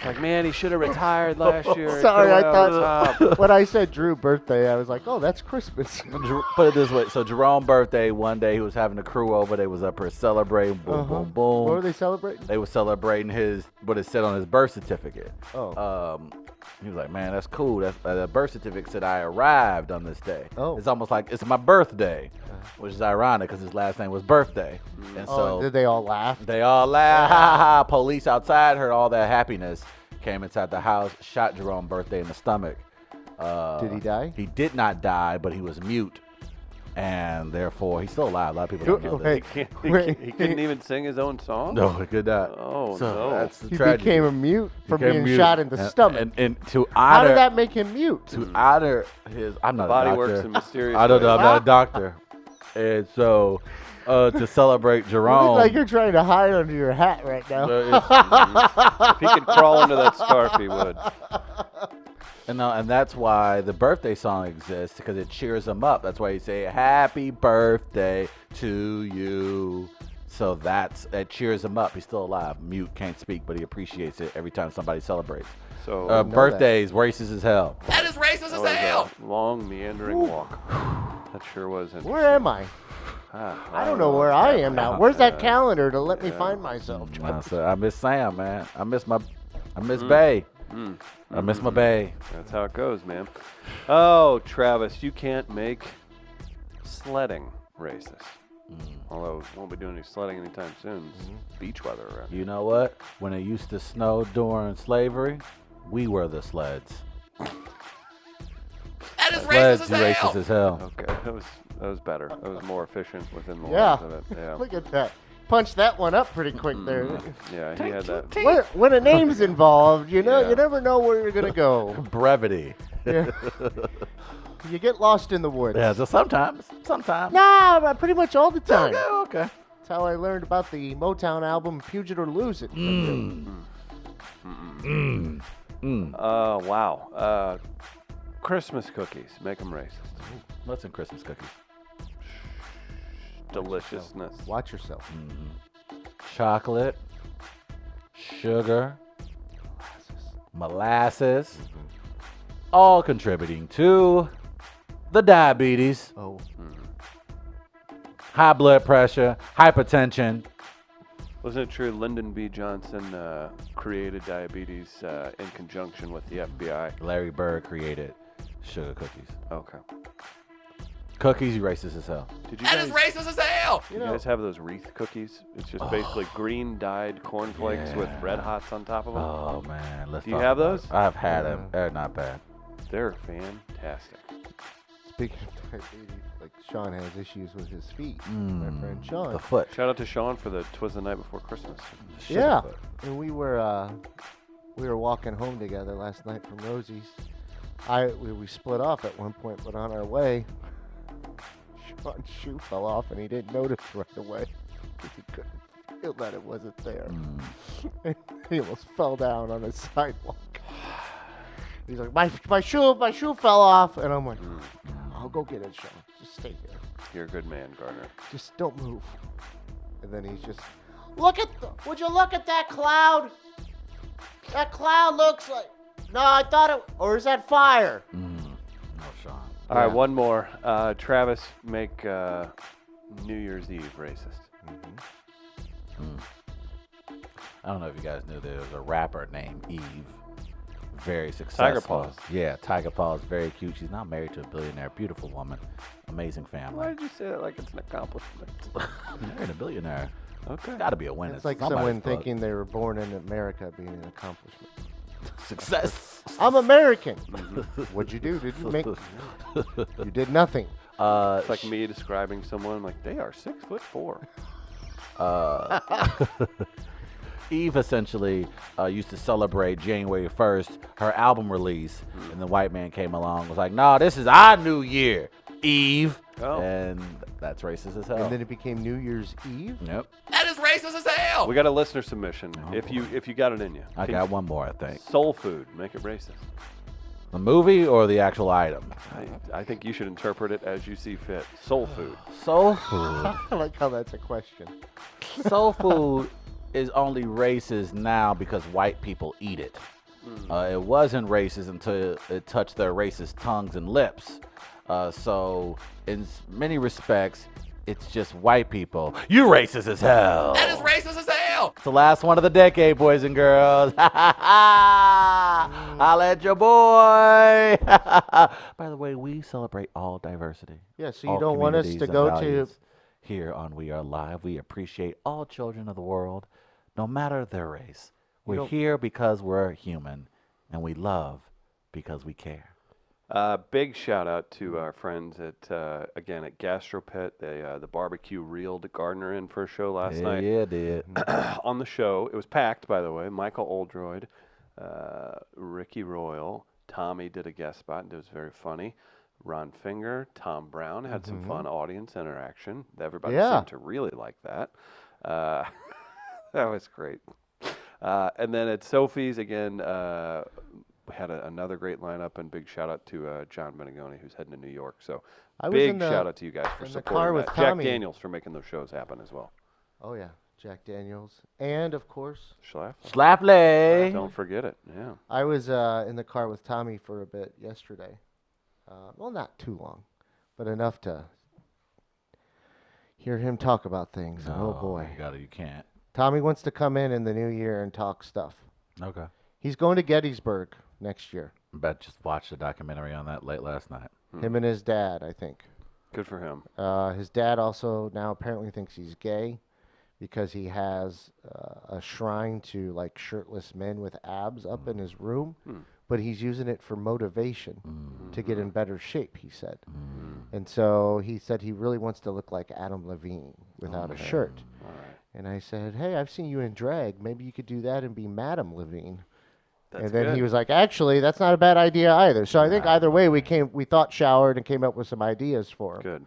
Like, man, he should have retired last year. He Sorry, could've I went over the top. when I said Drew birthday, I was like, oh, that's Christmas. Put it this way. So Jerome birthday, one day he was having a crew over. They was up here celebrating. Boom, boom, boom. What were they celebrating? They were celebrating what it said on his birth certificate. Oh. He was like, man, that's cool. That's the birth certificate said I arrived on this day. Oh. It's almost like it's my birthday, which is ironic because his last name was Birthday. And so did they all laugh? they all laughed. Police outside heard all that happiness, came inside the house, shot Jerome Birthday in the stomach. Did he die? He did not die, but he was mute. And therefore, he's still alive. A lot of people don't know this. He couldn't even sing his own song? No, he could not. Oh, So no. that's the He tragedy. became a mute from Became being mute. shot in the stomach. And to How honor did that make him mute? to honor his, I'm not Body a doctor. works in mysterious I don't know. ways. I'm not a doctor. And so, to celebrate You Jerome, look like you're trying to hide under your hat right now. If he could crawl under that scarf, he would. and that's why the birthday song exists, because it cheers him up. That's why you say "Happy Birthday to you." So that cheers him up. He's still alive. Mute, can't speak, but he appreciates it every time somebody celebrates. So know Birthdays, racist as hell. That is racist that as was hell. a long, meandering walk. That sure was interesting. Where am I? I don't know where I am now. Where's that calendar to let me find myself? I miss Sam, man. I miss Bay. I miss my Bay. That's how it goes, man. Oh, Travis, you can't make sledding racist. Although we won't be doing any sledding anytime soon. It's beach weather around. You know what? When it used to snow during slavery, we were the sleds. That is Sleds, racist you as hell. racist as hell. Okay, that was better. That was more efficient within the Yeah. lines of it. Yeah. Look at that. Punched that one up pretty quick there. Yeah, he had that. When a name's involved, you know, Yeah. you never know where you're gonna go. Brevity. Yeah. You get lost in the woods. Yeah, so sometimes. Nah, pretty much all the time. Okay. That's how I learned about the Motown album "Fuse It or Lose It." Oh, wow. Christmas cookies. Make them racist. What's in Christmas cookies? Deliciousness. Watch yourself. Chocolate, sugar, molasses, all contributing to the diabetes, Oh, high blood pressure, hypertension. Wasn't it true Lyndon B. Johnson created diabetes in conjunction with the FBI? Larry Bird created sugar cookies. Okay. Cookies, you racist as hell. Did you That guys, is racist as hell. you guys have those wreath cookies? It's just basically green dyed cornflakes with red hots on top of them. Oh man, let's. Do you talk have about those? it. I've had them. They're not bad. They're fantastic. speaking of diabetes, like Sean has issues with his feet. My friend Sean. The foot. Shout out to Sean for the "Twas the Night Before Christmas." Sugar Yeah, foot. and we were walking home together last night from Rosie's. We split off at one point, but on our way, Sean's shoe fell off, and he didn't notice right away because he couldn't feel that it wasn't there. And he almost fell down on the sidewalk. He's like, my shoe fell off, and I'm like, I'll go get it, Sean. Just stay here. You're a good man, Gardner. Just don't move. And then he's just, would you look at that cloud? That cloud looks like, no, I thought it, or is that fire? No, Sean. All right, one more. Travis, make New Year's Eve racist. I don't know if you guys knew there was a rapper named Eve. Very successful. Tiger Paws. Yeah, Tiger Paws. Very cute. She's now married to a billionaire. Beautiful woman. Amazing family. Why did you say that like it's an accomplishment? Married a billionaire. Okay. Got to be a win. It's like someone thinking they were born in America being an accomplishment. Success. I'm American. What'd you do? Did you make? You did nothing. It's like me describing someone like they are 6'4". Eve essentially used to celebrate January 1st, her album release, and the white man came along, was like, "No, this is our new year, Eve," and that's racist as hell. And then it became New Year's Eve. Yep. That is racist as hell. We got a listener submission. If you got it in you, I got one more, I think. Soul food, make it racist. The movie or the actual item? I think you should interpret it as you see fit. Soul food. Soul food. I like how that's a question. Soul food is only racist now because white people eat it. It wasn't racist until it touched their racist tongues and lips. So in many respects, it's just white people. You racist as hell. That is racist as hell. hell. It's the last one of the decade, boys and girls. I'll at your boy. By the way, we celebrate all diversity. Yeah, so you all don't want us communities to and go values. to. Here on We Are Live, we appreciate all children of the world, no matter their race. We're don't- here because we're human, and we love because we care. Big shout out to our friends at again at Gastropet. They the barbecue reeled Gardner in for a show last night. Yeah, it did. On the show, it was packed, by the way. Michael Oldroyd, Ricky Royal, Tommy did a guest spot, and it was very funny. Ron Finger, Tom Brown had some fun audience interaction. Everybody Yeah. seemed to really like that. That was great. And then at Sophie's, again, we had another great lineup, and big shout out to John Benigoni, who's heading to New York. So I was big in the- shout out to you guys for in the car supporting with that. Jack Tommy. Daniels for making those shows happen as well. Oh yeah, Jack Daniels, and of course, Schlaf. Schlafly. Don't forget it. Yeah. I was in the car with Tommy for a bit yesterday. Well, not too long, but enough to hear him talk about things. Oh boy, You can't. Tommy wants to come in the new year and talk stuff. Okay. He's going to Gettysburg next year. Bet just watched a documentary on that late last night. Him and his dad, I think. Good for him. His dad also now apparently thinks he's gay because he has a shrine to like shirtless men with abs up in his room, but he's using it for motivation to get in better shape, he said. And so he said he really wants to look like Adam Levine without a shirt. All right. And I said, hey, I've seen you in drag. Maybe you could do that and be Madam Levine. That's And then good. he was like, actually, that's not a bad idea either. So I think either way, we thought showered and came up with some ideas for him. Good.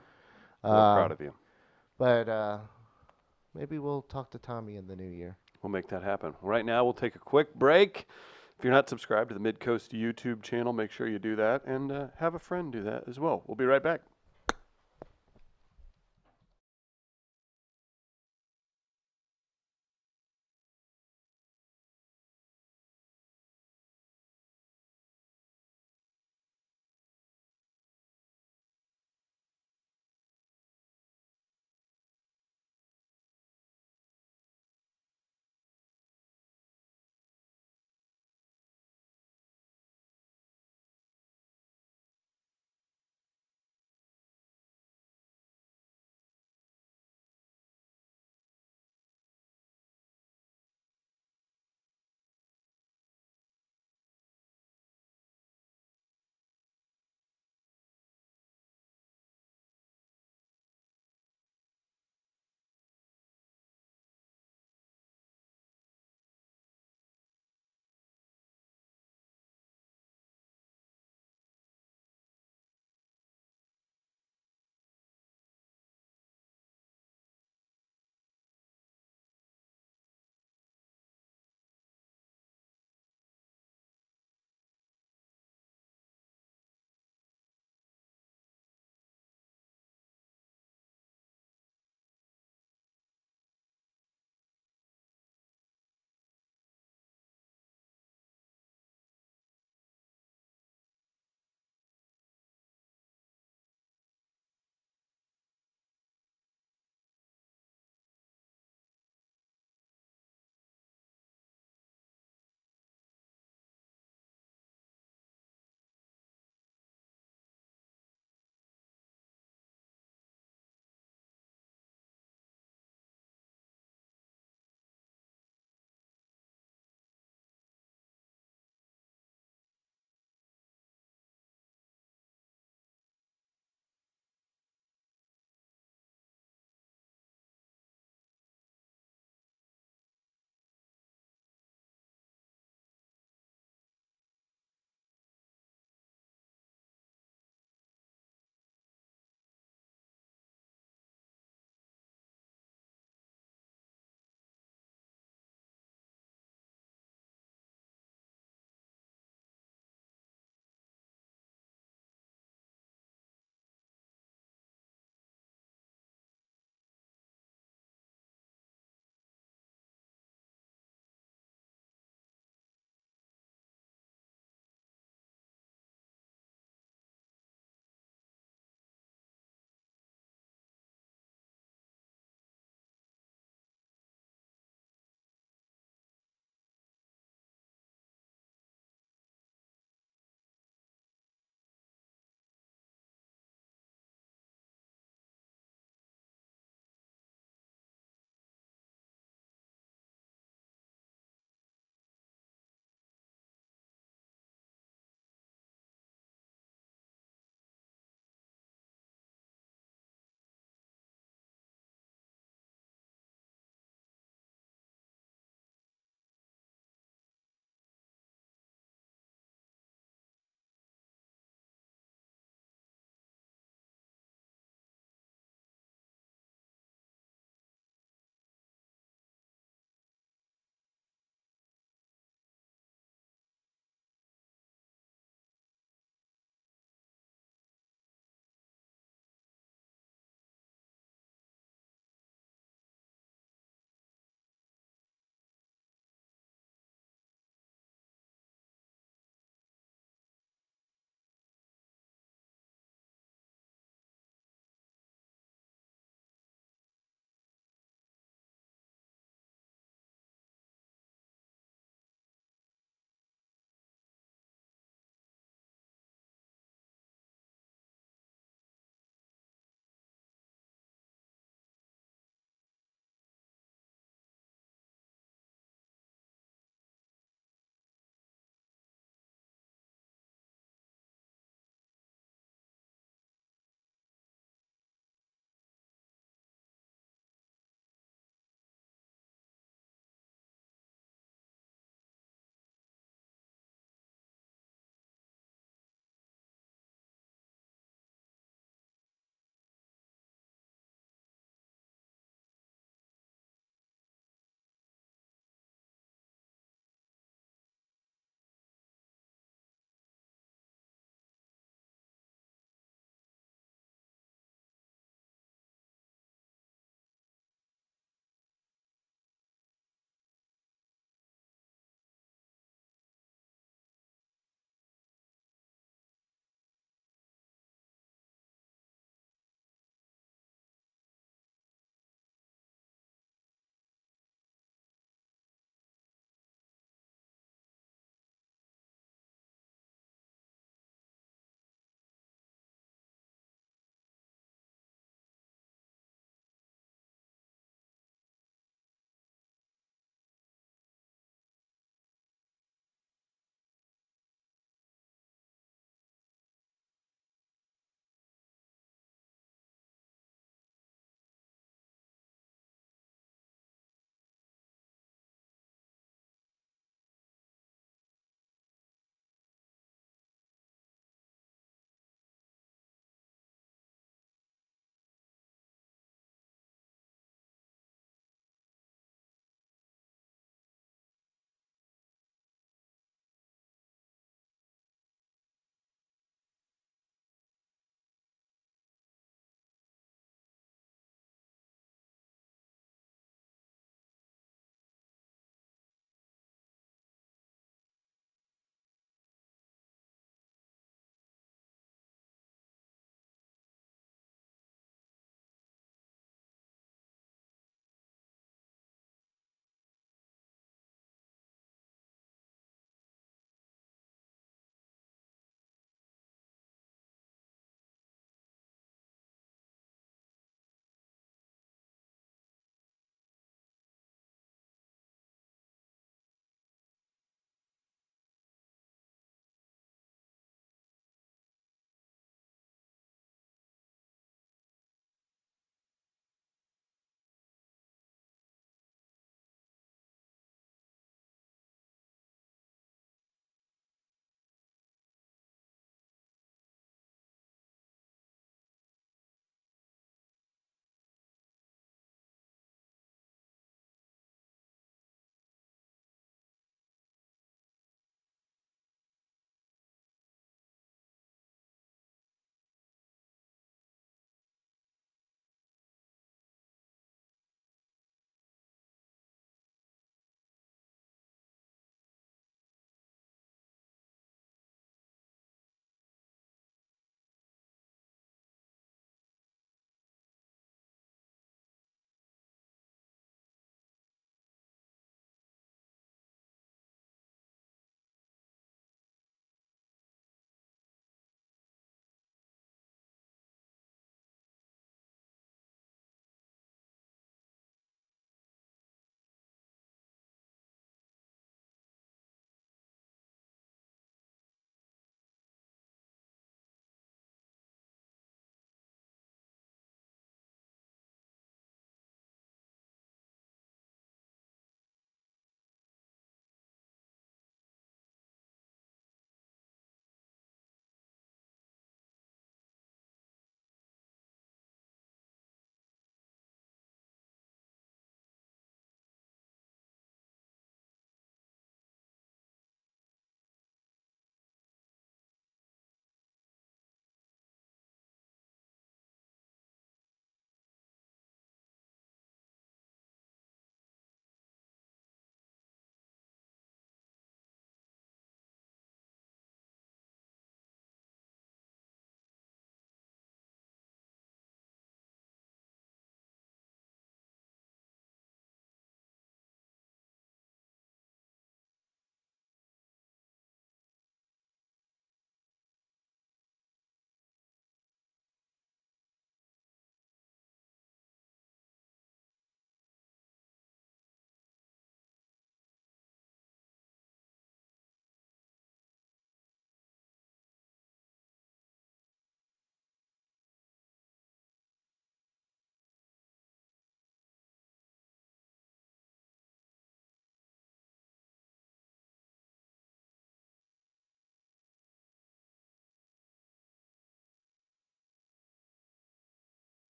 Real proud of you. But maybe we'll talk to Tommy in the new year. We'll make that happen. Right now, we'll take a quick break. If you're not subscribed to the Midcoast YouTube channel, make sure you do that, and have a friend do that as well. We'll be right back.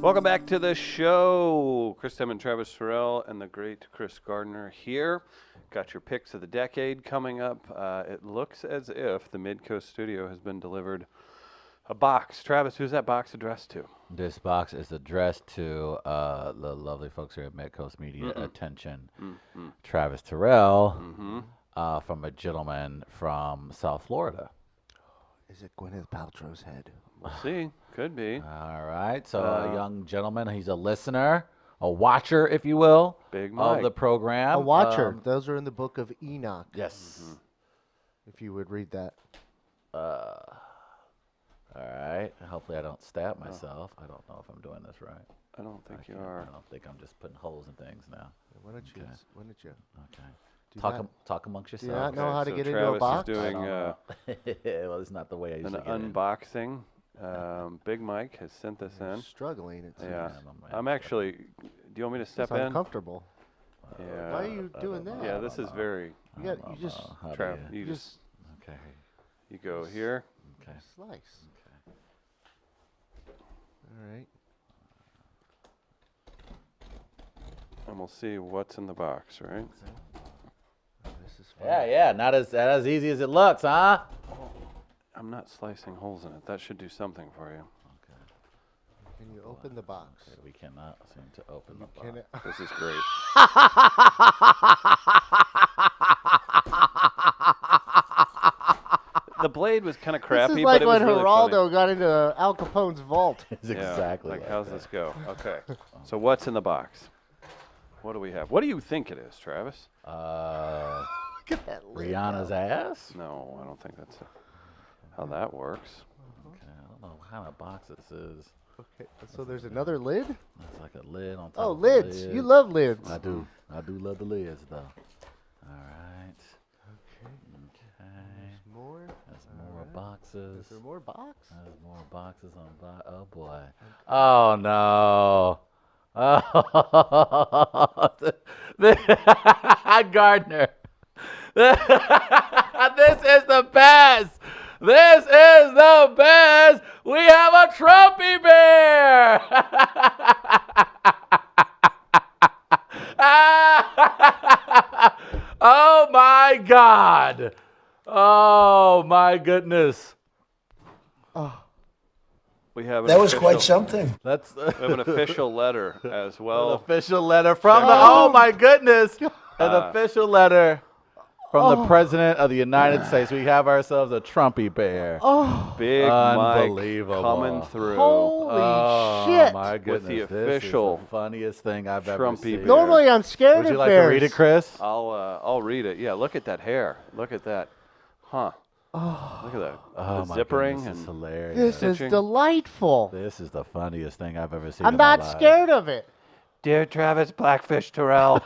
Welcome back to the show. Chris Tim, Travis Terrell, and the great Chris Gardner here. Got your picks of the decade coming up. It looks as if the Midcoast studio has been delivered a box. Travis, who's that box addressed to? This box is addressed to the lovely folks here at Midcoast Media. Attention, Travis Terrell, from a gentleman from South Florida. Is it Gwyneth Paltrow's head? We'll see. Could be. All right. So a young gentleman. He's a listener, a watcher, if you will, Big Mike. of the program. A watcher. Those are in the book of Enoch. Yes. If you would read that. All right. Hopefully I don't stab myself. I don't know if I'm doing this right. I don't think you I are. don't think I'm just putting holes in things now. Why don't you? Okay. Why don't you? Okay. Do Talk amongst Do you yourselves. not know how to so get into a Travis box? is doing well, it's not the way I an usually get in. unboxing. Big Mike has sent this in. Struggling. It seems. Yeah. I'm I'm actually. Do you want me to It's step in? uncomfortable. Yeah. Why are you doing that? Yeah, this is very. You got. You just. How do Trav, you- you just Okay. you go here. Okay. Slice. All right. And we'll see what's in the box, right? This is fun. Yeah. Not as easy as it looks, huh? I'm not slicing holes in it. That should do something for you. Can you open the box? Okay, we cannot seem to open the box. Can it? This is great. The blade was kind of crappy, This is like but it was when really Geraldo funny. got into Al Capone's vault. It's Yeah, exactly like like how's that. this go? Okay. So what's in the box? What do we have? What do you think it is, Travis? Look at that lid. Rihanna's ass? No, I don't think that's how that works. Okay, I don't know what kind of box this is. Okay. So there's another lid? It's like a lid on top Oh, of a lids. lid. You love lids. I do love the lids, though. All right. Okay. Okay. More. There's more boxes. Is there more box? There's more boxes on oh boy. Oh no. Oh, Gardner. This is the best. This is the best. We have a Trumpy bear. Oh my God. Oh my goodness. We have an That was quite official- something. That's We have an official letter as an well. official letter from the. Oh my goodness! An official letter from the President of the United States. We have ourselves a Trumpy bear. Big Mike Unbelievable. coming through. Holy Oh shit. my With goodness! the This is official the funniest thing I've ever Trumpy seen. bear. Normally I'm scared Would you of like bears. to read it, Chris? I'll read it. Yeah, look at that hair. Look at that. Huh. Look at that. Oh the my zippering goodness, it's and hilarious. This is Stitching. delightful. This is the funniest thing I've ever seen. I'm in my not life. scared of it. Dear Travis Blackfish Terrell.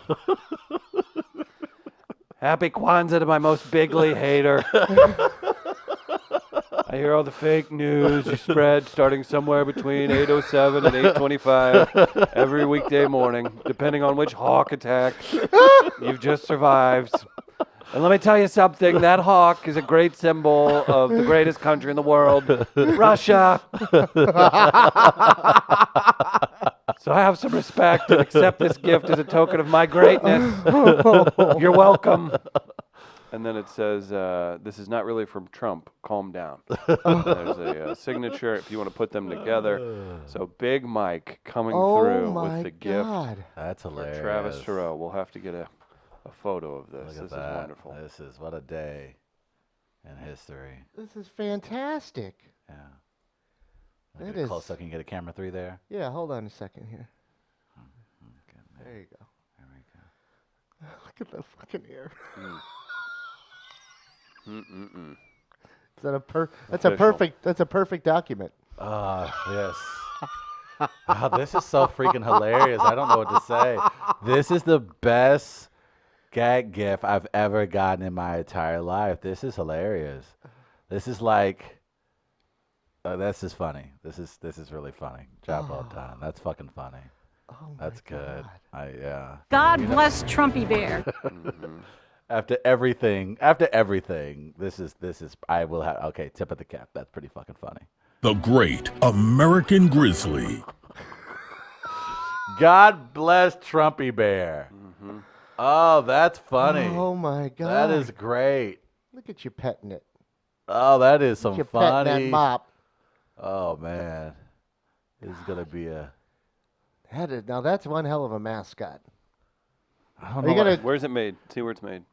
Happy Kwanzaa to my most bigly hater. I hear all the fake news you spread starting somewhere between 8:07 and 8:25 every weekday morning, depending on which hawk attack you've just survived. And let me tell you something, that hawk is a great symbol of the greatest country in the world, Russia. So have some respect and accept this gift as a token of my greatness. You're welcome. And then it says, this is not really from Trump. Calm down. There's a signature if you want to put them together. So Big Mike coming through with the gift That's for hilarious. Travis Terrell. We'll have to get a photo of this. Look at This that. is wonderful. This is what a day in history. This is fantastic. Yeah. It Get is. it close so I can get a camera 3 there. Yeah, hold on a second here. Okay, There you go. there we go. Look at that fucking hair. Mm-mm-mm. Is that that's Official. that's a perfect document. Yes. Wow, this is so freaking hilarious. I don't know what to say. This is the best gag gif I've ever gotten in my entire life. This is hilarious. This is like, this is funny. This is really funny. Job well done. That's fucking funny. Oh my That's good. God. Yeah. God bless Trumpy Bear. After everything, this is I will have okay, tip of the cap. That's pretty fucking funny. The Great American Grizzly. God bless Trumpy Bear. Mm-hmm. Oh, that's funny. Oh my God. That is great. Look at you petting it. Oh, that is Look some at you petting that funny. mop. Oh man, this is gonna be a. Now that's one hell of a mascot. I don't Are you know. gonna? Where's it made? See where it's made.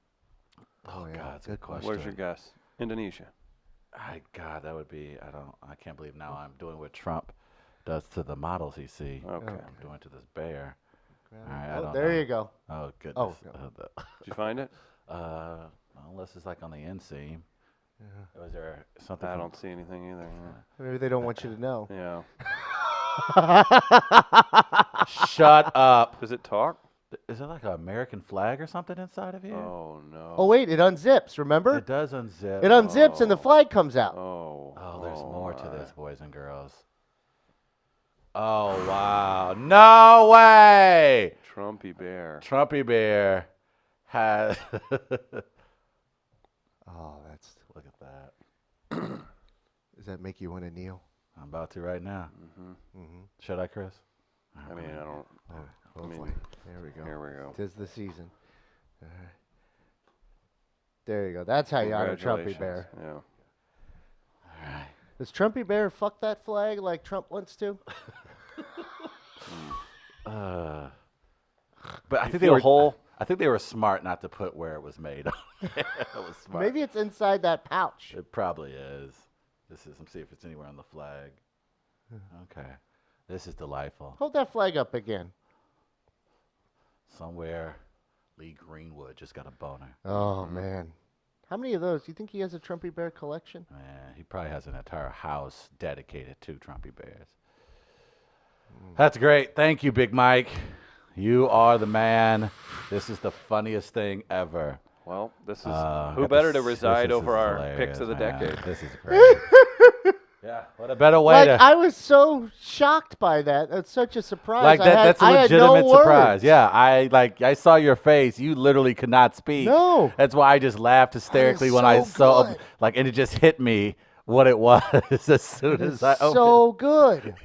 Oh yeah, God, it's a good good question. Where's your guess? Indonesia. God, that would be. I can't believe now I'm doing what Trump does to the models he see. Okay. I'm doing to this bear. All right, I Oh, don't there know. you go. Oh goodness. Oh, Did you find it? Unless it's like on the inseam. Was there something? I from- don't see anything either. Maybe they don't want you to know. Yeah. Shut up. Does it talk? Is it like an American flag or something inside of here? Oh no. Oh wait, it unzips. Remember? It does unzip. It unzips and the flag comes out. Oh. Oh, there's more to my. this, boys and girls. Oh, wow. No way! Trumpy Bear. Trumpy Bear has. Oh, that's. Look at that. Does that make you want to kneel? I'm about to right now. Should I, Chris? I mean, I don't. Oh, I mean, boy. There we go. Here we go. 'Tis the season. All right. There you go. That's how you honor Trumpy Bear. Yeah. All right. Does Trumpy Bear fuck that flag like Trump wants to? But I think they feel were whole? I think they were smart not to put where it was made. It was smart. Maybe it's inside that pouch. It probably is. Let's see if it's anywhere on the flag. Okay. This is delightful. Hold that flag up again. Somewhere, Lee Greenwood just got a boner. Oh, man. How many of those? Do you think he has a Trumpy Bear collection? Man, he probably has an entire house dedicated to Trumpy Bears. That's great. Thank you, Big Mike. You are the man. This is the funniest thing ever. Well, this is Got who better to this- reside this over is our hilarious, picks of the man. decade. This is great. Yeah, what a better way Like, to. I was so shocked by that. That's such a surprise. Like that, that's a I had no legitimate surprise. words. Yeah, I saw your face. You literally could not speak. No. That's why I just laughed hysterically when I so saw good. and it just hit me what it was as soon as I opened. So good.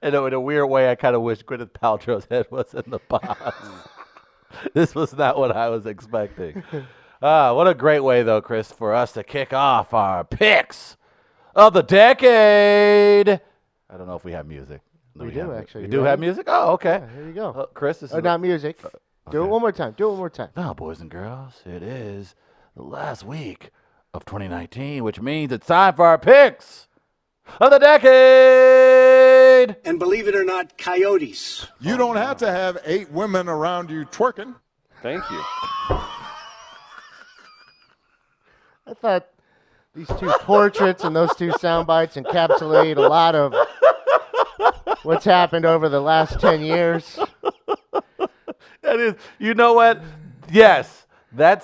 In a weird way, I kind of wish Gwyneth Paltrow's head was in the box. This was not what I was expecting. What a great way, though, Chris, for us to kick off our picks of the decade. I don't know if we have music. We do, actually. We You do have ready? music? Oh, okay. Yeah, here you go. Chris, this is Not music. Do it one more time. Do it one more time. Now, boys and girls, it is the last week of 2019, which means it's time for our picks of the decade. And believe it or not, coyotes. You don't have to have 8 women around you twerking. Thank you. I thought these two portraits and those two sound bites encapsulate a lot of what's happened over the last 10 years. That is, you know what? Yes, that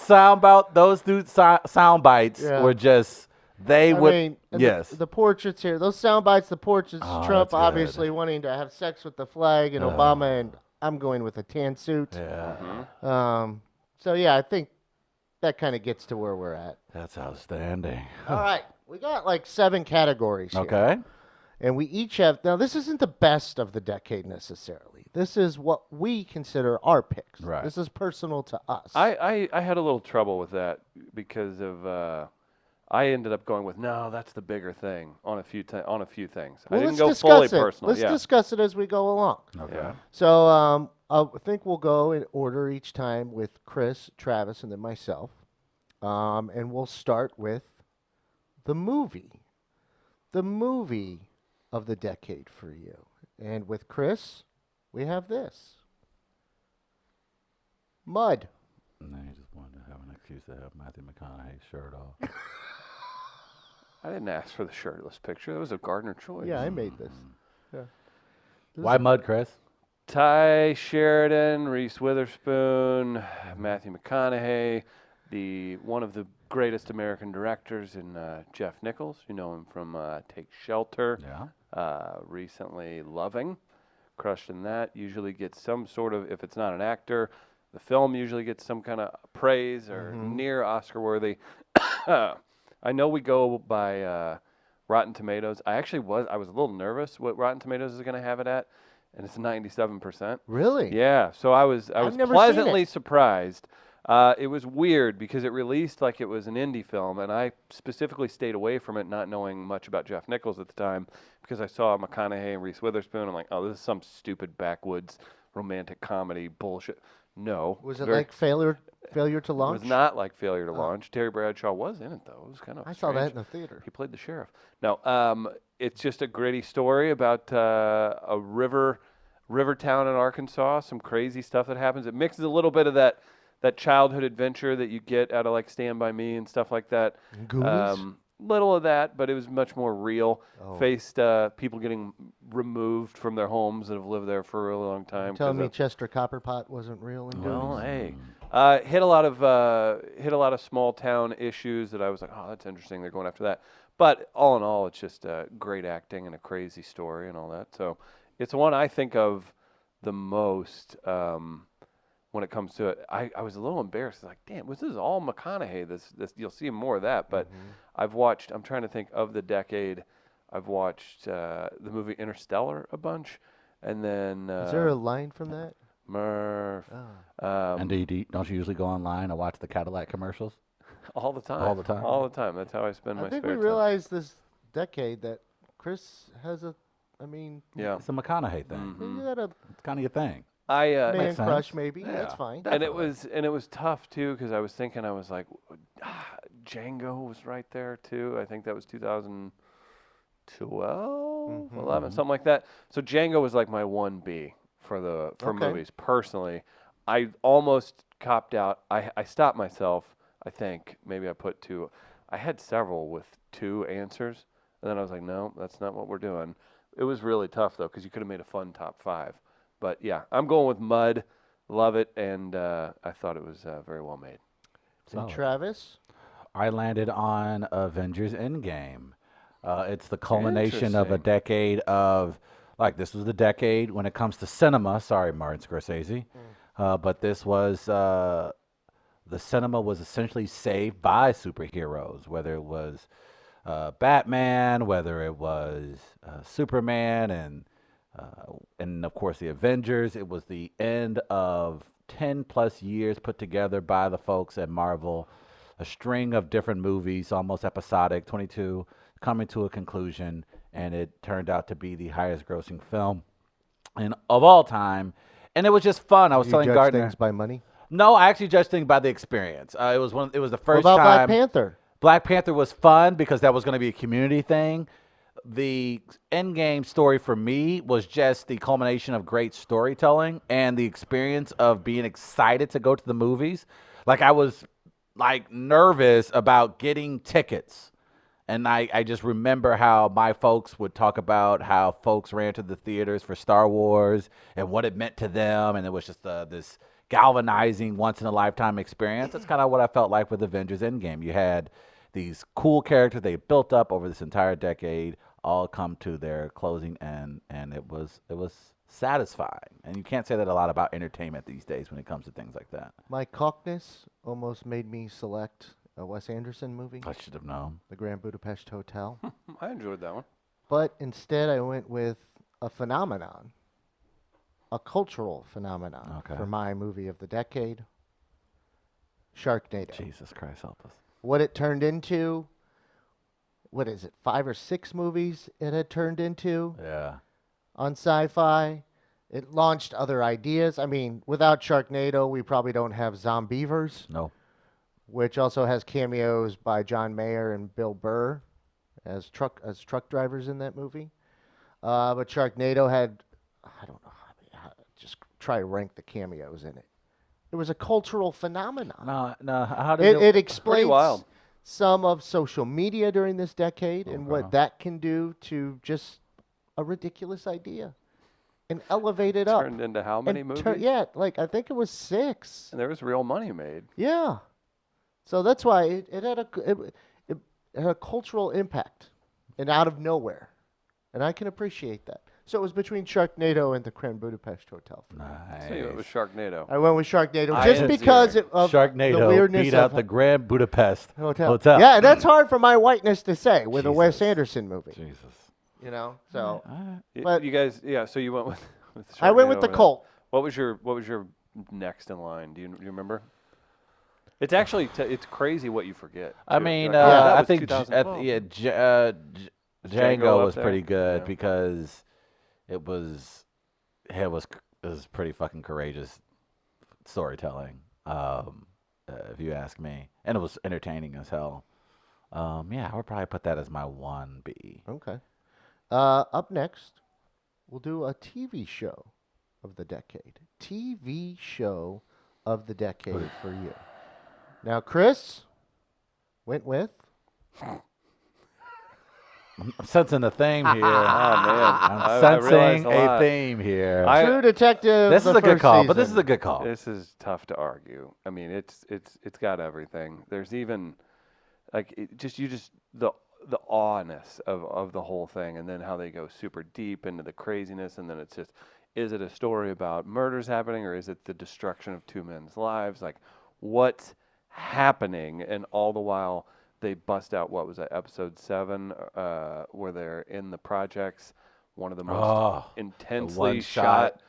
those two sound bites Yeah. were just, they I would, mean, and yes. the portraits here, those sound bites, the portraits, Oh, Trump that's good. obviously wanting to have sex with the flag and Obama, and I'm going with a tan suit. Yeah, So, yeah, I think that kind of gets to where we're at. that's outstanding. All right. We got like 7 categories here. Okay. And we each have, now this isn't the best of the decade necessarily. This is what we consider our picks. Right. This is personal to us. I had a little trouble with that because of I ended up going with no, that's the bigger thing on a few things. Well, I didn't let's go discuss fully it. personal. Let's yeah. discuss it as we go along. Okay. Yeah. So I think we'll go in order each time with Chris, Travis, and then myself. And we'll start with the movie. The movie of the decade for you. And with Chris, we have this. Mud. No, you just wanted to have an excuse to have Matthew McConaughey's shirt off. I didn't ask for the shirtless picture. That was a Gardner choice. Yeah, I made this. Yeah. Why mud, Chris? Ty Sheridan, Reese Witherspoon, Matthew McConaughey, one of the greatest American directors in Jeff Nichols. You know him from Take Shelter. Yeah. Recently, Loving. Crushed in that. Usually gets some sort of, if it's not an actor, the film usually gets some kind of praise or near Oscar worthy. I know we go by Rotten Tomatoes. I was a little nervous what Rotten Tomatoes is going to have it at. and it's 97%. Really? Yeah. So I was I've never seen pleasantly it. surprised. It was weird because it released like it was an indie film, and I specifically stayed away from it, not knowing much about Jeff Nichols at the time, because I saw McConaughey and Reese Witherspoon. I'm like, oh, this is some stupid backwoods romantic comedy bullshit. No. Was it very- like failure to launch? It was not like Failure to Launch. Terry Bradshaw was in it, though. It was kind of I saw that strange. in the theater. He played the sheriff. No, it's just a gritty story about a river town in Arkansas, some crazy stuff that happens. It mixes a little bit of that childhood adventure that you get out of like Stand By Me and stuff like that. Goonies? Little of that, but it was much more real. Oh. Faced people getting removed from their homes that have lived there for a really long time. Telling 'cause me of- Chester Copperpot wasn't real in well, Goonies? hey, hit a lot of small town issues that I was like, oh, that's interesting. They're going after that. But all in all, it's just great acting and a crazy story and all that. So it's one I think of the most when it comes to it. I was a little embarrassed. Like, damn, this is all McConaughey. This you'll see more of that. But I've watched. I'm trying to think of the decade. I've watched the movie Interstellar a bunch, and then Is there a line from that? Murph. Oh. And don't you usually go online and watch the Cadillac commercials? All the time. All the time. All the time. That's how I spend I my think spare we time. realized this decade that Chris has a, I mean, Yeah. It's a McConaughey thing. you got a It's kind of your thing. I man Makes crush sense. maybe. That's Yeah. fine. and it was tough too because I was thinking I was like, Django was right there too. I think that was 2012, 11, something like that. So Django was like my 1B for Okay. movies personally. I almost copped out. I stopped myself. I think maybe I put 2. I had several with 2 answers, and then I was like, no, that's not what we're doing. It was really tough though because you could have made a fun top 5. But yeah, I'm going with Mud. Love it, and I thought it was very well made. And Travis? I landed on Avengers Endgame. It's the culmination of a Interesting. decade of, like, this was the decade when it comes to cinema. Sorry, Martin Scorsese. But this was, the cinema was essentially saved by superheroes, whether it was Batman, whether it was Superman, and of course the Avengers. It was the end of 10 plus years put together by the folks at Marvel, a string of different movies, almost episodic, 22, coming to a conclusion, and it turned out to be the highest grossing film of all time. And it was just fun. I was You telling judge Gardner. things by money? No, I actually judged things by the experience. It was the What first about time. Black Panther? Black Panther was fun because that was going to be a community thing. The Endgame story for me was just the culmination of great storytelling and the experience of being excited to go to the movies. Like, I was like nervous about getting tickets. And I just remember how my folks would talk about how folks ran to the theaters for Star Wars and what it meant to them. And it was just this galvanizing, once-in-a-lifetime experience. That's kind of what I felt like with Avengers Endgame. You had these cool characters they built up over this entire decade all come to their closing end, and it was satisfying. And you can't say that a lot about entertainment these days when it comes to things like that. My cockness almost made me select a Wes Anderson movie, I should have known. The Grand Budapest Hotel. I enjoyed that one. But instead I went with a phenomenon, a cultural phenomenon Okay. for my movie of the decade, Sharknado. Jesus Christ, help us. What it turned into, what is it, 5 or 6 movies it had turned into Yeah. on Sci-Fi. It launched other ideas. I mean, without Sharknado, we probably don't have Zombievers, No. which also has cameos by John Mayer and Bill Burr as truck drivers in that movie. But Sharknado had, I don't know, just try to rank the cameos in it. It was a cultural phenomenon. No. How did It explains wild. some of social media during this decade and Okay. what that can do to just a ridiculous idea and elevate it up. Turned into how many And movies? yeah, like I think it was 6. And there was real money made. Yeah. So that's why it had a cultural impact and out of nowhere. And I can appreciate that. So it was between Sharknado and the Grand Budapest Hotel. Nice. So it was Sharknado. I went with Sharknado I just had because zero. of the Sharknado weirdness beat of out the Grand Budapest Hotel. Hotel. Yeah, and that's hard for my whiteness to say with a Wes Jesus. Anderson movie. Jesus. You know, so Y- But- you guys, yeah. So you went with I went with the Colt. What was your next in line? Do you remember? It's actually it's crazy what you forget. I too. mean, You're like, oh, that I was think 2012. Django up was there? pretty good Yeah. because it was pretty fucking courageous storytelling, if you ask me, and it was entertaining as hell. Yeah, I would probably put that as my 1B. Okay. Up next, we'll do a TV show of the decade. TV show of the decade for you. Now, Chris went with. I'm sensing a theme here. Oh, man. I'm I realized sensing a a lot. theme here. True Detective. This is the a good first call, but this is season. a good call. This is tough to argue. I mean, it's got everything. There's even like the awness of the whole thing, and then how they go super deep into the craziness, and then it's just, is it a story about murders happening, or is it the destruction of two men's lives? Like, what's happening? And all the while, they bust out, what was that, episode 7, where they're in the projects, one of the most intensely one shot shot.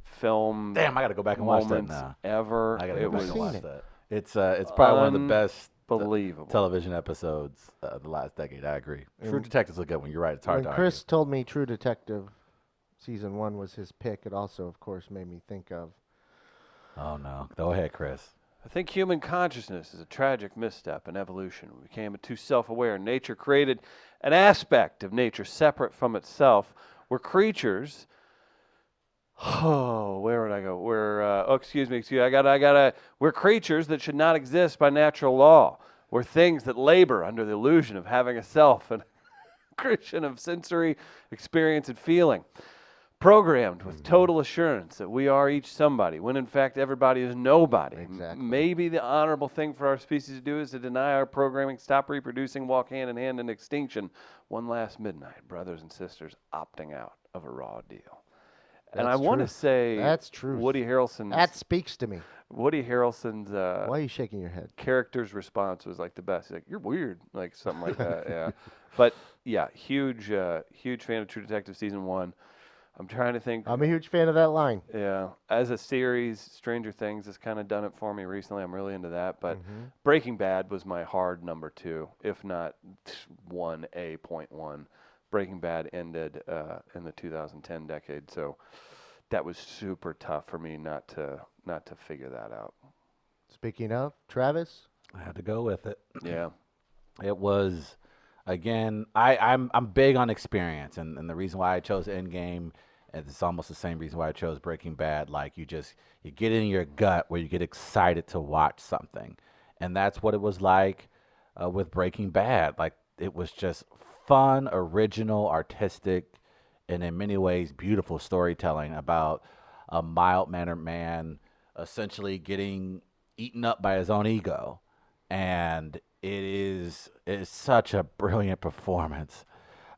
film. Damn, I got to go back and watch that moments now. ever. I got to It go back was and watch that. It's probably one of the best unbelievable television episodes of the last decade. I agree. True And Detective's a good one. You're right. It's hard When to Chris told me True Detective season 1 was his pick, it also, of course, made me think of. argue. Oh no, go ahead, Chris. I think human consciousness is a tragic misstep in evolution. We became too self-aware. Nature created an aspect of nature separate from itself. We're creatures. Oh, where would I go? Excuse me. We're creatures that should not exist by natural law. We're things that labor under the illusion of having a self and a creation of sensory experience and feeling. Programmed with total assurance that we are each somebody, when in fact everybody is nobody. Exactly. Maybe the honorable thing for our species to do is to deny our programming, stop reproducing, walk hand in hand in extinction. One last midnight, brothers and sisters opting out of a raw deal. And I That's want to truth. say That's true. Woody Harrelson's That speaks to me. Why are you shaking your head? Character's response was like the best. He's like, "You're weird," like something like that. Yeah, but yeah, huge fan of True Detective season 1. I'm trying to think. I'm a huge fan of that line. Yeah, as a series, Stranger Things has kind of done it for me recently. I'm really into that. But Mm-hmm. Breaking Bad was my hard number 2, if not 1A.1. Breaking Bad ended in the 2010 decade, so that was super tough for me not to figure that out. Speaking of, Travis? I had to go with it. Yeah. It was, again, I'm big on experience, and the reason why I chose Endgame, and it's almost the same reason why I chose Breaking Bad. Like, you get in your gut where you get excited to watch something, and that's what it was like with Breaking Bad. Like, it was just fun, original, artistic, and in many ways beautiful storytelling about a mild-mannered man essentially getting eaten up by his own ego. And it's such a brilliant performance.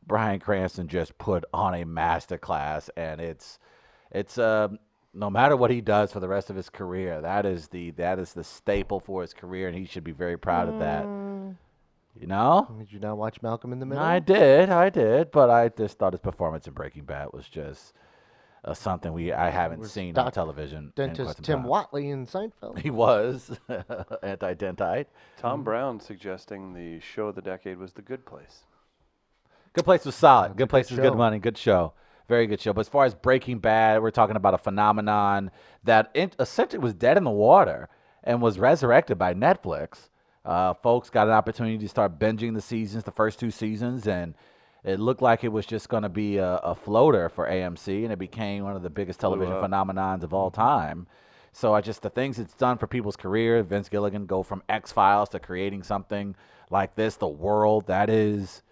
Bryan Cranston just put on a masterclass, and it's no matter what he does for the rest of his career, that is the staple for his career, and he should be very proud of that. You know? Did you not watch Malcolm in the Middle? I did, but I just thought his performance in Breaking Bad was just something I haven't seen on television. in quite Dentist some Tim time. Watley in Seinfeld. He was anti-dentite. Tom Brown suggesting the show of the decade was The Good Place. Good Place was solid. That's Good a Place good was good show. money. Good show. Very good show. But as far as Breaking Bad, we're talking about a phenomenon that essentially was dead in the water and was resurrected by Netflix. Folks got an opportunity to start binging the first 2 seasons, and it looked like it was just going to be a floater for AMC, and it became one of the biggest television phenomenons of all time. So the things it's done for people's career, Vince Gilligan go from X-Files to creating something like this, The World, that is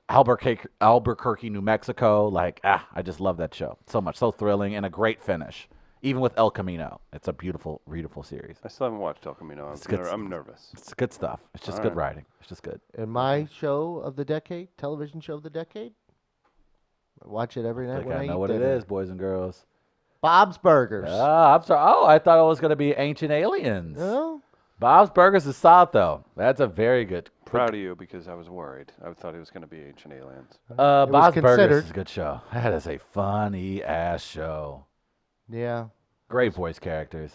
Albuquerque, New Mexico. I just love that show so much. So thrilling and a great finish. Even with El Camino. It's a beautiful, beautiful series. I still haven't watched El Camino. I'm nervous. It's good stuff. It's just good writing. It's just good. And my show of the decade, television show of the decade, I watch it every night when I eat know what dinner. it is, boys and girls. Bob's Burgers. I'm sorry. Oh, I thought it was going to be Ancient Aliens. No? Bob's Burgers is solid, though. That's a very good. Proud of you because I was worried. I thought he was going to be Ancient Aliens. Bob's Burgers considered. is a good show. That is a funny-ass show. Yeah. Great voice characters.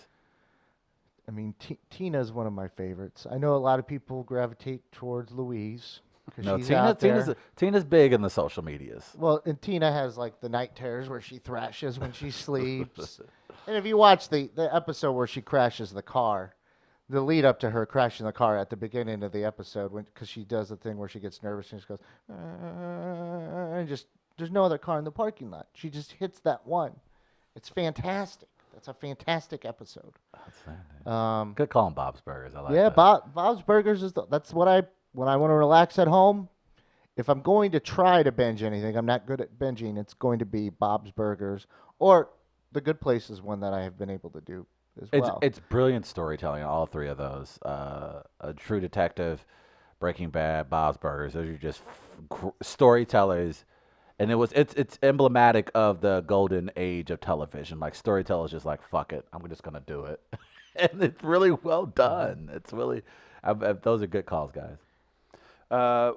I mean, Tina's one of my favorites. I know a lot of people gravitate towards Louise. No, she's out there. Tina's big in the social medias. Well, and Tina has like the night terrors where she thrashes when she sleeps. And if you watch the episode where she crashes the car, the lead up to her crashing the car at the beginning of the episode, because she does the thing where she gets nervous and she goes, and just there's no other car in the parking lot. She just hits that one. It's fantastic. That's a fantastic episode. Good call on Bob's Burgers. I like yeah, that. Bob's Burgers that's what when I want to relax at home. If I'm going to try to binge anything, I'm not good at binging. It's going to be Bob's Burgers, or The Good Place is one that I have been able to do as well. It's brilliant storytelling, all three of those. A True Detective, Breaking Bad, Bob's Burgers. Those are just storytellers, and it's emblematic of the golden age of television. Like storytellers, just like fuck it, I'm just gonna do it, and it's really well done. It's really, those are good calls, guys.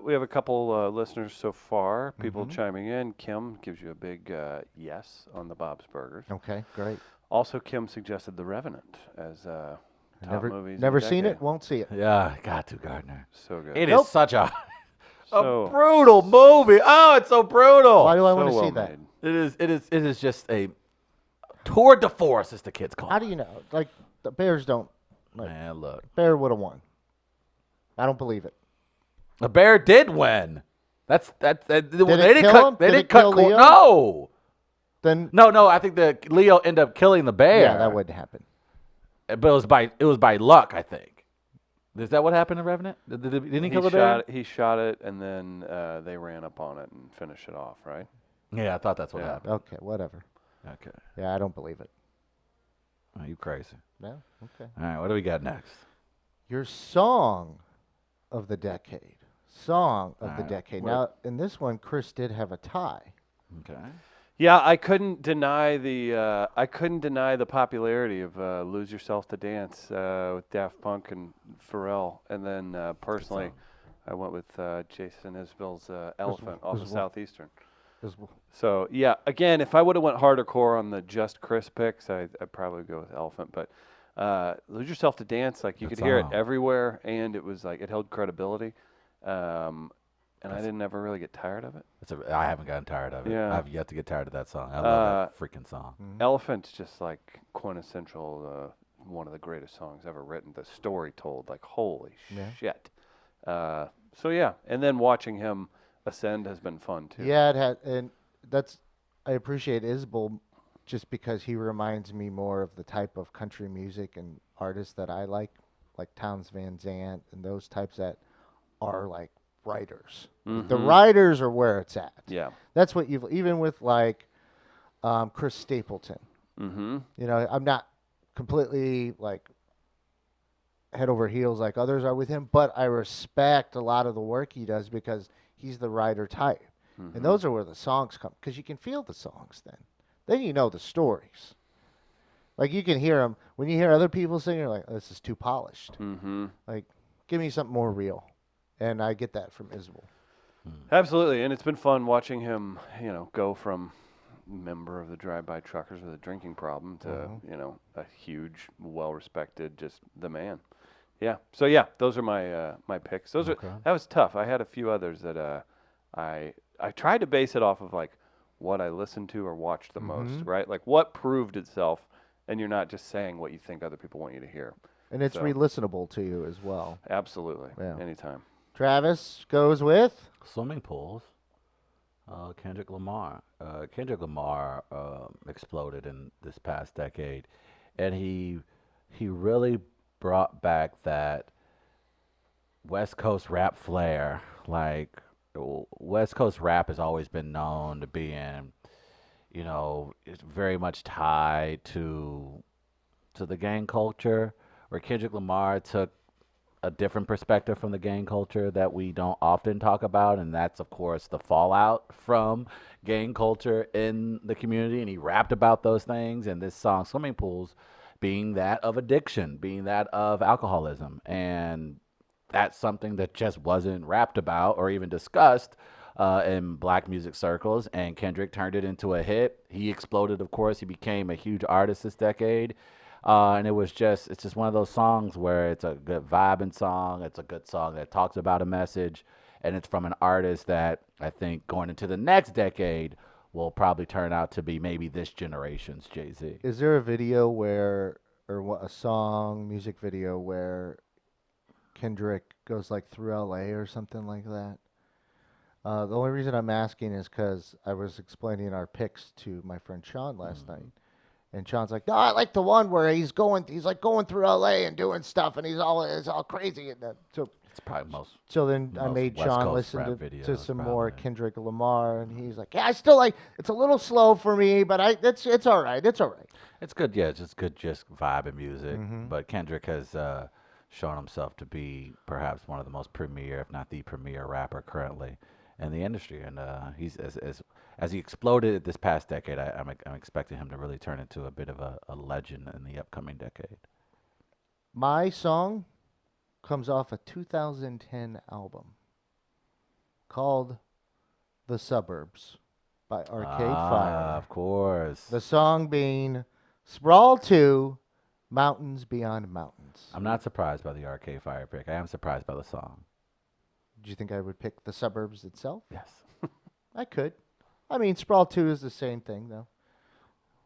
We have a couple listeners so far. People chiming in. Kim gives you a big yes on the Bob's Burgers. Okay, great. Also, Kim suggested The Revenant as top movies. Never of the seen decade. it, won't see it. Yeah, got to Gardner. So good. It is such a So- brutal movie. Oh, it's so brutal. Why do I So want to well see that? made. It is just a tour de force, as the kids call How it. do you know? Like the Bears don't. Like, Man, look, Bear would have won. I don't believe it. the Bear did win. They it didn't kill cut. him? They Did didn't it kill cut. Leo? No, Then no. I think the Leo ended up killing the Bear. yeah, that wouldn't happen. But it was by luck, I think. Is that what happened in Revenant? Didn't he kill the Bear? He shot it, and then they ran up on it and finished it off, right? Yeah, I thought that's what Yeah. happened. Okay, whatever. Okay. Yeah, I don't believe it. Oh, you crazy. No. Okay. All right, what do we got next? Your song of the decade. Song of the Alright, decade. what- Now, in this one, Chris did have a tie. Okay. Yeah, I couldn't deny the popularity of "Lose Yourself to Dance" with Daft Punk and Pharrell, and then personally, I went with Jason Isbell's "Elephant" off of was- Southeastern. Is- So yeah, again, if I would have went hardcore on the just Chris picks, I'd probably go with Elephant. But "Lose Yourself to Dance," like you Good could hear it song. everywhere, and it was like it held credibility. And I didn't ever really get tired of it. I haven't gotten tired of it. Yeah. I've yet to get tired of that song. I love that freaking song. Elephant's just like quintessential, one of the greatest songs ever written. The story told, like holy Yeah. shit. So yeah, and then watching him ascend has been fun too. Yeah, it had, and I appreciate Isbell just because he reminds me more of the type of country music and artists that I like Townes Van Zandt and those types that are like writers. The writers are where it's at. Yeah. That's what even with like Chris Stapleton. Mm-hmm. You know, I'm not completely like head over heels like others are with him, but I respect a lot of the work he does because he's the writer type. And those are where the songs come, because you can feel the songs then. Then you know the stories. Like you can hear them. When you hear other people sing, you're like, this is too polished. Mm-hmm. Like, give me something more real. And I get that from Isbell. Absolutely, and it's been fun watching him, go from member of the Drive-By Truckers with a drinking problem to, a huge, well-respected, just the man. Yeah. So yeah, those are my picks. That was tough. I had a few others that I tried to base it off of like what I listened to or watched the most, right? Like what proved itself, and you're not just saying what you think other people want you to hear. And it's re-listenable to you as well. Absolutely. Yeah. Anytime. Travis goes with Swimming pools. Kendrick Lamar. Kendrick Lamar exploded in this past decade, and he really brought back that West Coast rap flair. Like West Coast rap has always been known to being, it's very much tied to the gang culture, where Kendrick Lamar took a different perspective from the gang culture that we don't often talk about, and that's of course the fallout from gang culture in the community, and he rapped about those things. And this song Swimming Pools being that of addiction, being that of alcoholism. And that's something that just wasn't rapped about or even discussed in black music circles. And Kendrick turned it into a hit. He exploded, of course. He became a huge artist this decade. And it's just one of those songs where it's a good vibing song. It's a good song that talks about a message. And it's from an artist that I think going into the next decade will probably turn out to be maybe this generation's Jay-Z. Is there a video where, a song, music video where Kendrick goes like through LA or something like that? The only reason I'm asking is because I was explaining our picks to my friend Sean last night. And Sean's like, no, I like the one where he's going through LA and doing stuff, and it's all crazy. And so it's probably most. So then I most made West Sean Coast listen rap to videos, some more probably. Kendrick Lamar, and he's like, yeah, I still like. It's a little slow for me, but it's all right. It's all right. It's good, yeah. It's just good, just vibe and music. But Kendrick has shown himself to be perhaps one of the most premier, if not the premier rapper currently in the industry. And he's as he exploded this past decade, I'm expecting him to really turn into a bit of a legend in the upcoming decade. My song comes off a 2010 album called "The Suburbs" by Arcade Fire. Of course. The song being "Sprawl 2, Mountains Beyond Mountains." I'm not surprised by the Arcade Fire pick. I am surprised by the song. Do you think I would pick "The Suburbs" itself? Yes. I could. I mean, Sprawl 2 is the same thing, though.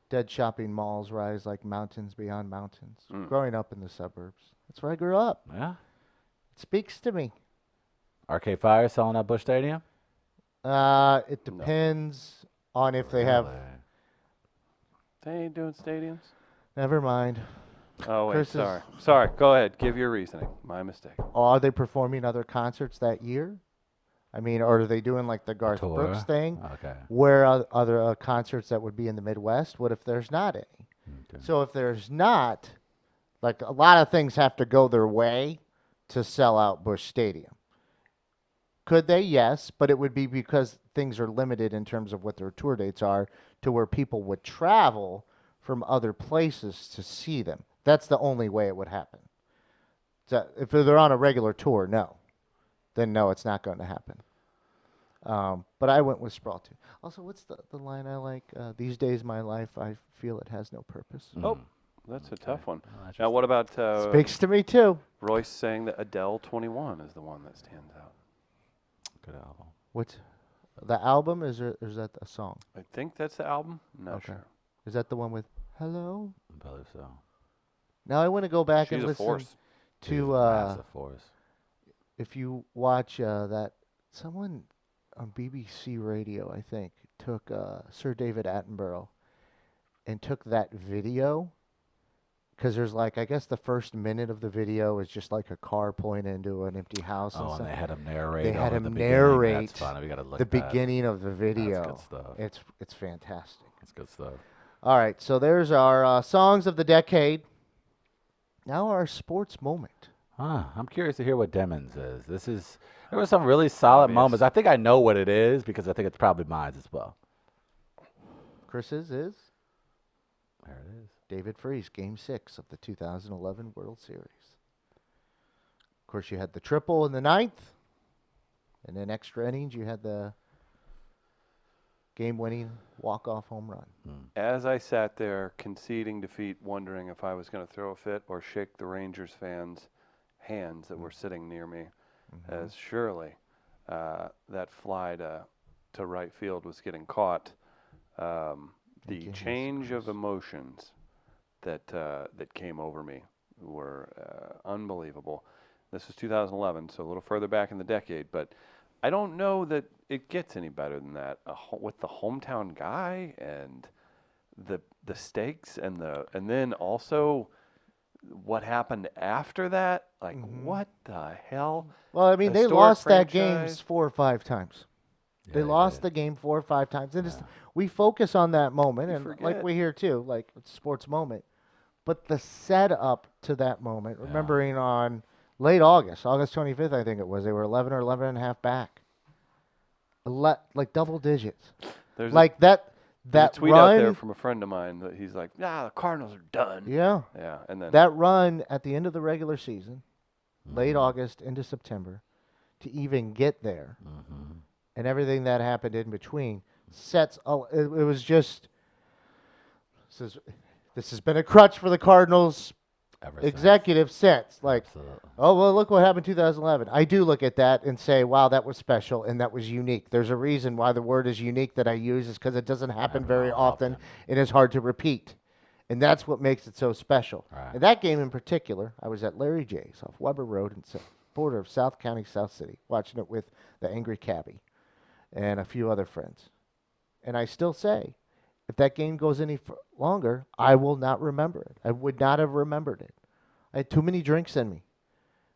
Dead shopping malls rise like mountains beyond mountains. Growing up in the suburbs. That's where I grew up. Yeah. It speaks to me. Arcade Fire selling at Busch Stadium? It depends on if they have... They ain't doing stadiums? Never mind. Oh, wait, Chris sorry. Sorry, go ahead. Give your reasoning. My mistake. Are they performing other concerts that year? I mean, or are they doing like the Garth tour? Brooks thing? Okay. Where are other concerts that would be in the Midwest? What if there's not any? Okay. So if there's not, like a lot of things have to go their way to sell out Busch Stadium. Could they? Yes, but it would be because things are limited in terms of what their tour dates are to where people would travel from other places to see them. That's the only way it would happen. So if they're on a regular tour, no. Then no, it's not going to happen. But I went with Sprawl 2. Also, what's the line I like? These days, my life, I feel it has no purpose. Oh, that's a tough one. Now, what about Speaks to me, too. Royce saying that Adele 21 is the one that stands out? Good album. What's the album? Is that a song? I think that's the album. Not sure. Is that the one with Hello? I believe so. Now I want to go back She's and a listen force. to Massive force. if you watch that someone on BBC Radio, I think, took Sir David Attenborough and took that video, because there's like, I guess the first minute of the video is just like a car pulling into an empty house. Oh, and they had him narrate. They had over him the beginning. narrate That's fun. We gotta look the at that. beginning of the video. That's good stuff. It's fantastic. That's good stuff. All right, so there's our songs of the decade. Now our sports moment. I'm curious to hear what Demons is. There were some really solid moments. I think I know what it is because I think it's probably mine as well. Chris's is? There it is. David Freese, Game 6 of the 2011 World Series. Of course, you had the triple in the ninth, and in extra innings, you had the game-winning walk-off home run. As I sat there conceding defeat, wondering if I was going to throw a fit or shake the Rangers fans' hands that were sitting near me, as surely that fly to right field was getting caught. The change of emotions that came over me were unbelievable. This was 2011, so a little further back in the decade, but I don't know that it gets any better than that. With the hometown guy and the stakes and then also what happened after that. Like what the hell? Well, I mean, they Historic lost that franchise. game 4 or 5 times. Yeah, They lost the game 4 or 5 times. And we focus on that moment, and like forget. we hear too, like it's a sports moment. But the setup to that moment, remembering on late August 25th, I think it was, they were 11 or 11 and a half back. Like double digits. There's like that that There's a tweet run, out there from a friend of mine that he's like, the Cardinals are done. Yeah. Yeah, and then that run at the end of the regular season, late August into September, to even get there, and everything that happened in between sets. It was just. This has been a crutch for the Cardinals executive since. Like, oh, well, look what happened in 2011. I do look at that and say, wow, that was special and that was unique. There's a reason why the word is unique that I use is because it doesn't happen very often and it's hard to repeat. And that's what makes it so special. Right. In that game in particular, I was at Larry J's off Weber Road in the border of South County, South City, watching it with the Angry Cabbie and a few other friends. And I still say, if that game goes any longer, I will not remember it. I would not have remembered it. I had too many drinks in me.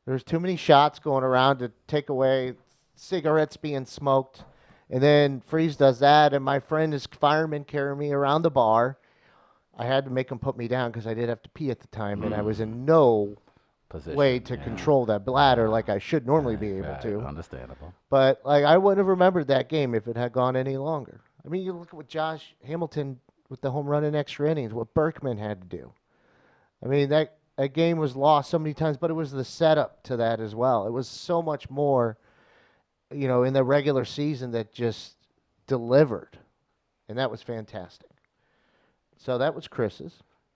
There's too many shots going around to take away cigarettes being smoked. And then Freeze does that, and my friend is fireman carrying me around the bar. I had to make him put me down because I did have to pee at the time, and I was in no way to control that bladder like I should normally be able to. Understandable. But I wouldn't have remembered that game if it had gone any longer. I mean, you look at what Josh Hamilton with the home run in extra innings, what Berkman had to do. I mean, that game was lost so many times, but it was the setup to that as well. It was so much more, in the regular season that just delivered, and that was fantastic. So that was Chris's.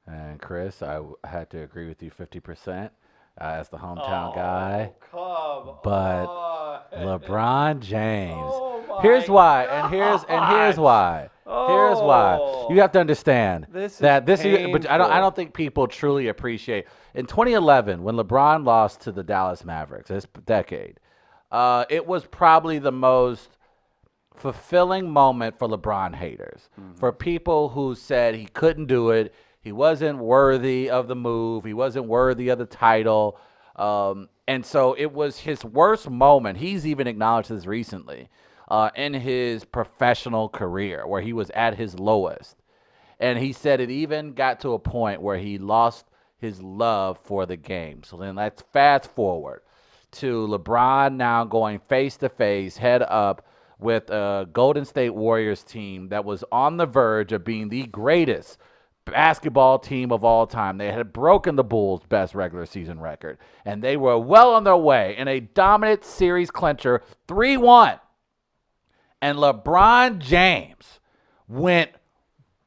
And Chris, I had to agree with you 50% as the hometown guy. But LeBron James. Here's why, and here's why. Here's why. You have to understand this year, but I don't think people truly appreciate. In 2011, when LeBron lost to the Dallas Mavericks, this decade, it was probably the most fulfilling moment for LeBron haters. For people who said he couldn't do it, he wasn't worthy of the move, he wasn't worthy of the title. And so it was his worst moment. He's even acknowledged this recently. In his professional career, where he was at his lowest. And he said it even got to a point where he lost his love for the game. So then let's fast forward to LeBron now going face-to-face, head up, with a Golden State Warriors team that was on the verge of being the greatest basketball team of all time. They had broken the Bulls' best regular season record, and they were well on their way in a dominant series clincher, 3-1. And LeBron James went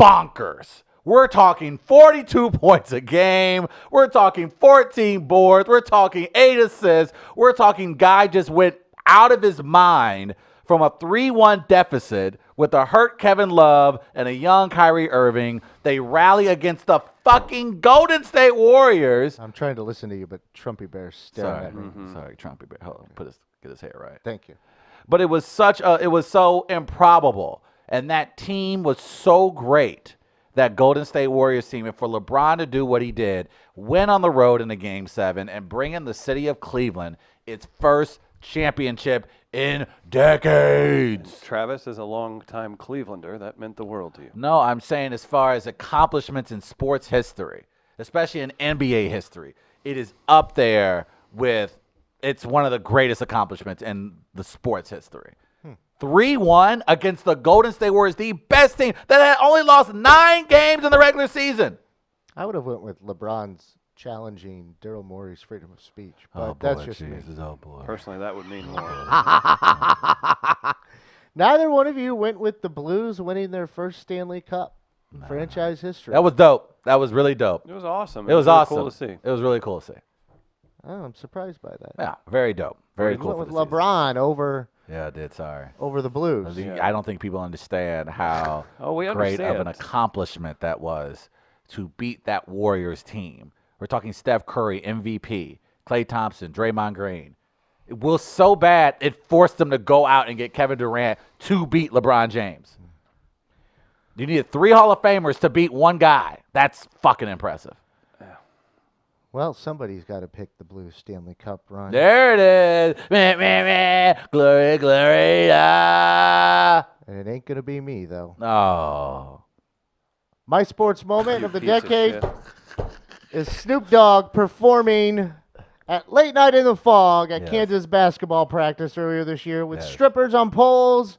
bonkers. We're talking 42 points a game. We're talking 14 boards. We're talking 8 assists. We're talking guy just went out of his mind from a 3-1 deficit with a hurt Kevin Love and a young Kyrie Irving. They rally against the fucking Golden State Warriors. I'm trying to listen to you, but Trumpy Bear's staring at me. Sorry, Trumpy Bear. Hold on, get his hair right. Thank you. But it was so improbable. And that team was so great, that Golden State Warriors team. And for LeBron to do what he did, win on the road in a Game 7 and bring in the city of Cleveland its first championship in decades. Travis is a longtime Clevelander. That meant the world to you. No, I'm saying as far as accomplishments in sports history, especially in NBA history, it is up there with, it's one of the greatest accomplishments in the sports history. 3-1 against the Golden State Warriors, the best team that had only lost 9 games in the regular season. I would have went with LeBron's challenging Daryl Morey's freedom of speech, but that's just me. Oh boy. Personally, that would mean more. Neither one of you went with the Blues winning their first Stanley Cup in franchise history. That was dope. That was really dope. It was awesome. It was really awesome. Cool to see. It was really cool to see. Oh, I'm surprised by that. Yeah, very dope. Very cool. You went with LeBron over. Yeah, I did. Sorry. Over the Blues. I don't think people understand how great of an accomplishment that was to beat that Warriors team. We're talking Steph Curry, MVP, Klay Thompson, Draymond Green. It was so bad, it forced them to go out and get Kevin Durant to beat LeBron James. You needed 3 Hall of Famers to beat one guy. That's fucking impressive. Well, somebody's got to pick the Blues Stanley Cup run. There it is. Meh, meh, meh. Glory, glory, ah. And it ain't going to be me, though. Oh. My sports moment of the decade is Snoop Dogg performing at Late Night in the Fog at Kansas basketball practice earlier this year with strippers on poles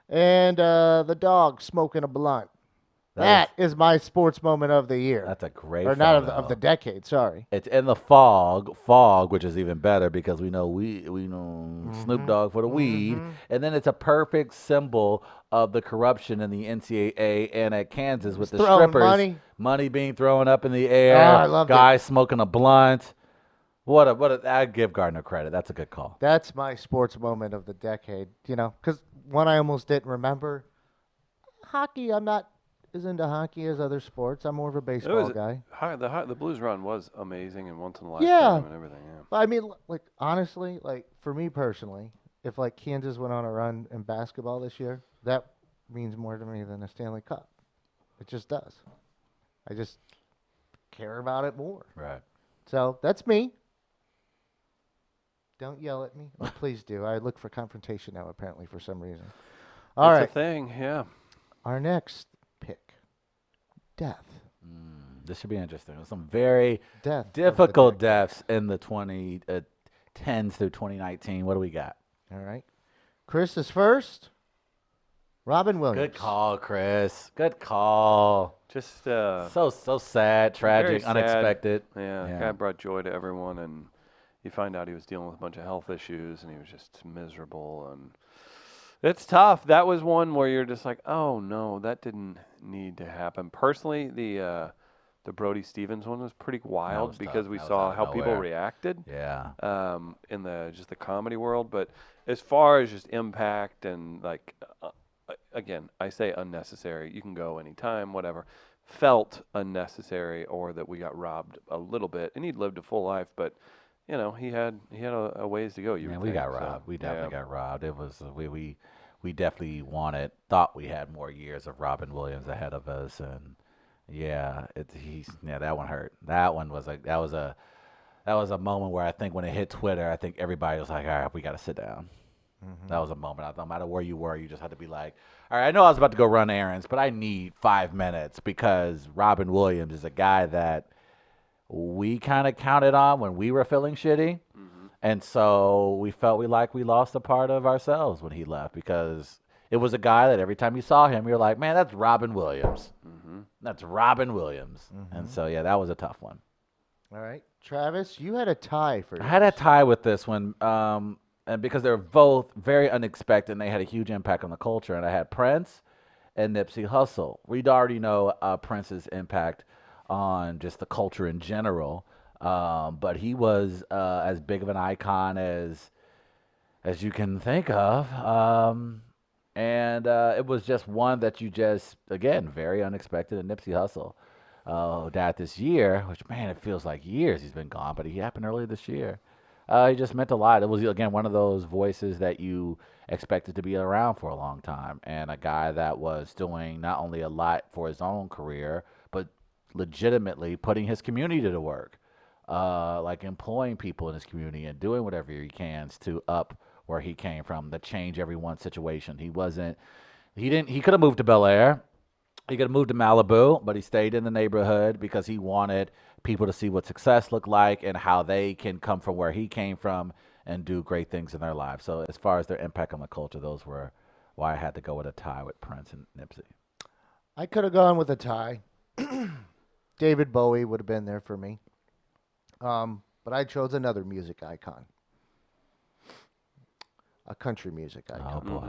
and the dog smoking a blunt. That is my sports moment of the year. That's a great Or not photo. of the decade, sorry. It's in the fog, which is even better because we know Snoop Dogg for the weed, and then it's a perfect symbol of the corruption in the NCAA and at Kansas with the throwing strippers, money. being thrown up in the air, I loved it. guys smoking a blunt. I give Gardner credit. That's a good call. That's my sports moment of the decade, because one I almost didn't remember. Hockey, I'm not as into hockey as other sports. I'm more of a baseball guy. The Blues run was amazing and once in a Yeah. lifetime and everything. Yeah. But I mean, like, honestly, like, for me personally, if, like, Kansas went on a run in basketball this year, that means more to me than a Stanley Cup. It just does. I just care about it more. Right. So that's me. Don't yell at me. Oh, please do. I look for confrontation now, apparently, for some reason. All right. It's a thing, yeah. Our next pick, death. This should be interesting. There's some very Death difficult deaths in the 2010s through 2019. What do we got? All right. Chris is first. Robin Williams. Good call, Chris. Good call. Just so sad, tragic, very sad. unexpected. Yeah, guy brought joy to everyone, and you find out he was dealing with a bunch of health issues, and he was just miserable, and it's tough. That was one where you're just like, oh no, that didn't need to happen. Personally, the Brody Stevens one was pretty wild because we saw how people reacted. Yeah. In the comedy world, but as far as just impact and like, again, I say unnecessary. You can go anytime, whatever. Felt unnecessary, or that we got robbed a little bit, and he'd lived a full life, but. He had a ways to go. We got robbed. We definitely got robbed. It was we definitely thought we had more years of Robin Williams ahead of us, and that one hurt. That one was that was a moment where I think when it hit Twitter, I think everybody was like, all right, we got to sit down. That was a moment. No matter where you were, you just had to be like, all right, I know I was about to go run errands, but I need 5 minutes because Robin Williams is a guy that we kind of counted on when we were feeling shitty. And so we felt we lost a part of ourselves when he left because it was a guy that every time you saw him, you're like, man, that's Robin Williams. That's Robin Williams. And so, that was a tough one. All right. Travis, you had a tie for I had a tie with this one and because they were both very unexpected and they had a huge impact on the culture. And I had Prince and Nipsey Hussle. We'd already know Prince's impact on just the culture in general, but he was as big of an icon as you can think of, and it was just one that you just, again, very unexpected. And Nipsey Hussle died this year, which, man, it feels like years he's been gone, but he happened earlier this year. He just meant a lot. It was, again, one of those voices that you expected to be around for a long time, and a guy that was doing not only a lot for his own career, but legitimately putting his community to work, like employing people in his community and doing whatever he can to up where he came from, to change everyone's situation. He could have moved to Bel Air. He could have moved to Malibu, but he stayed in the neighborhood because he wanted people to see what success looked like and how they can come from where he came from and do great things in their lives. So as far as their impact on the culture, those were why I had to go with a tie with Prince and Nipsey. I could have gone with a tie. David Bowie would have been there for me. But I chose another music icon. A country music icon. Oh, boy.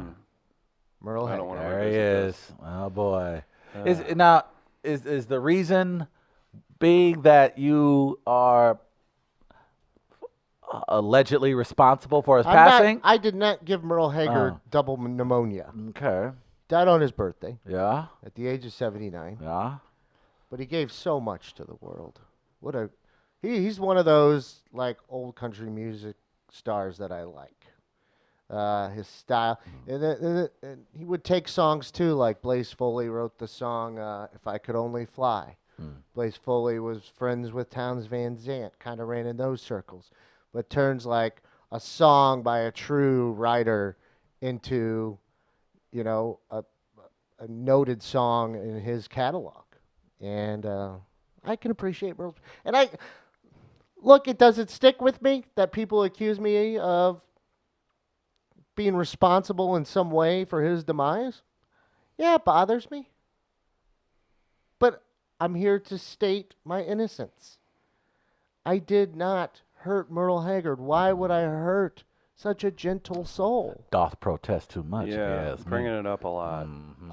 Merle Haggard. There he is. Oh, boy. Is the reason being that you are allegedly responsible for his passing? I did not give Merle Haggard double pneumonia. Okay. Died on his birthday. Yeah. At the age of 79. Yeah. But he gave so much to the world. He's one of those like old country music stars that I like. His style, and he would take songs too, like Blaze Foley wrote the song "If I Could Only Fly." Blaze Foley was friends with Townes Van Zandt, kind of ran in those circles, but turns like a song by a true writer into, a noted song in his catalog. And I can appreciate Merle. And it doesn't stick with me that people accuse me of being responsible in some way for his demise. Yeah, it bothers me. I'm here to state my innocence. I did not hurt Merle Haggard. Why would I hurt such a gentle soul? Doth protest too much. Yeah, Yes, bringing it up a lot.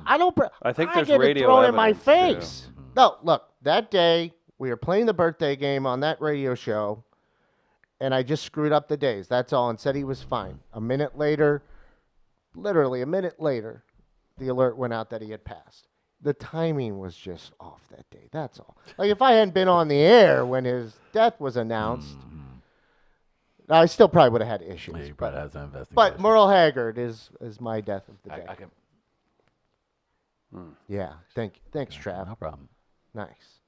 I don't. I think I there's get radio it thrown in my evidence, face. too. No, look. That day we were playing the birthday game on that radio show, and I just screwed up the days. That's all, and said he was fine. A minute later, literally a minute later, the alert went out that he had passed. The timing was just off that day. That's all. Like if I hadn't been on the air when his death was announced, I still probably would have had issues. Yeah, you probably has an investigation. But Merle Haggard is my death of the day. I can. Yeah. Thanks, Trav. No problem. Nice.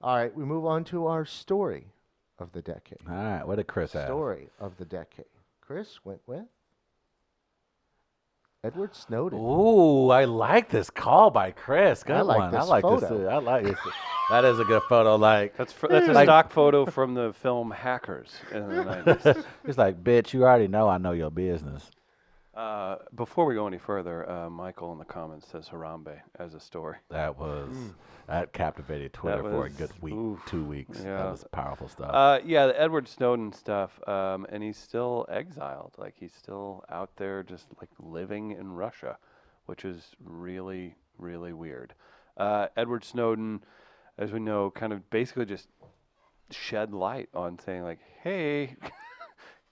All right, we move on to our story of the decade. All right, what did Chris have? Story of the decade. Chris went with Edward Snowden. Ooh, I like this call by Chris. Good I like one. this I like photo. this. I like this. That is a good photo. Like That's a stock photo from the film Hackers in the 90s. It's like, bitch, you already know I know your business. Before we go any further, Michael in the comments says Harambe as a story. That captivated Twitter for a good week, oof, 2 weeks. yeah. That was powerful stuff. Yeah, the Edward Snowden stuff, and he's still exiled. Like he's still out there, just like living in Russia, which is really, really weird. Edward Snowden, as we know, kind of basically just shed light on saying like, hey,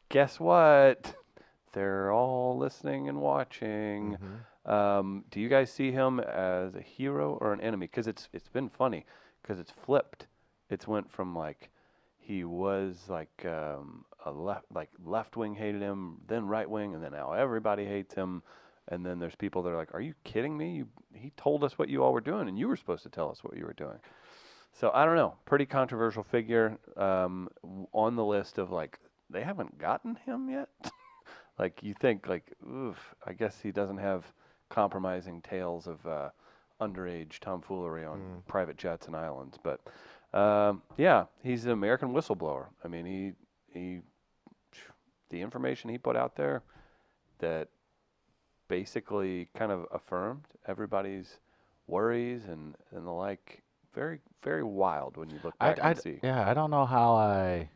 guess what? They're all listening and watching. Do you guys see him as a hero or an enemy? Because it's been funny because it's flipped. It's went from like he was like a left wing hated him, then right wing, and then now everybody hates him. And then there's people that are like, "Are you kidding me? He told us what you all were doing, and you were supposed to tell us what you were doing." So I don't know. Pretty controversial figure on the list of like they haven't gotten him yet. Like you think like, oof, I guess he doesn't have compromising tales of underage tomfoolery on private jets and islands. But yeah, he's an American whistleblower. I mean, he the information he put out there that basically kind of affirmed everybody's worries and the like. Very, very wild when you look back and see. Yeah, I don't know how I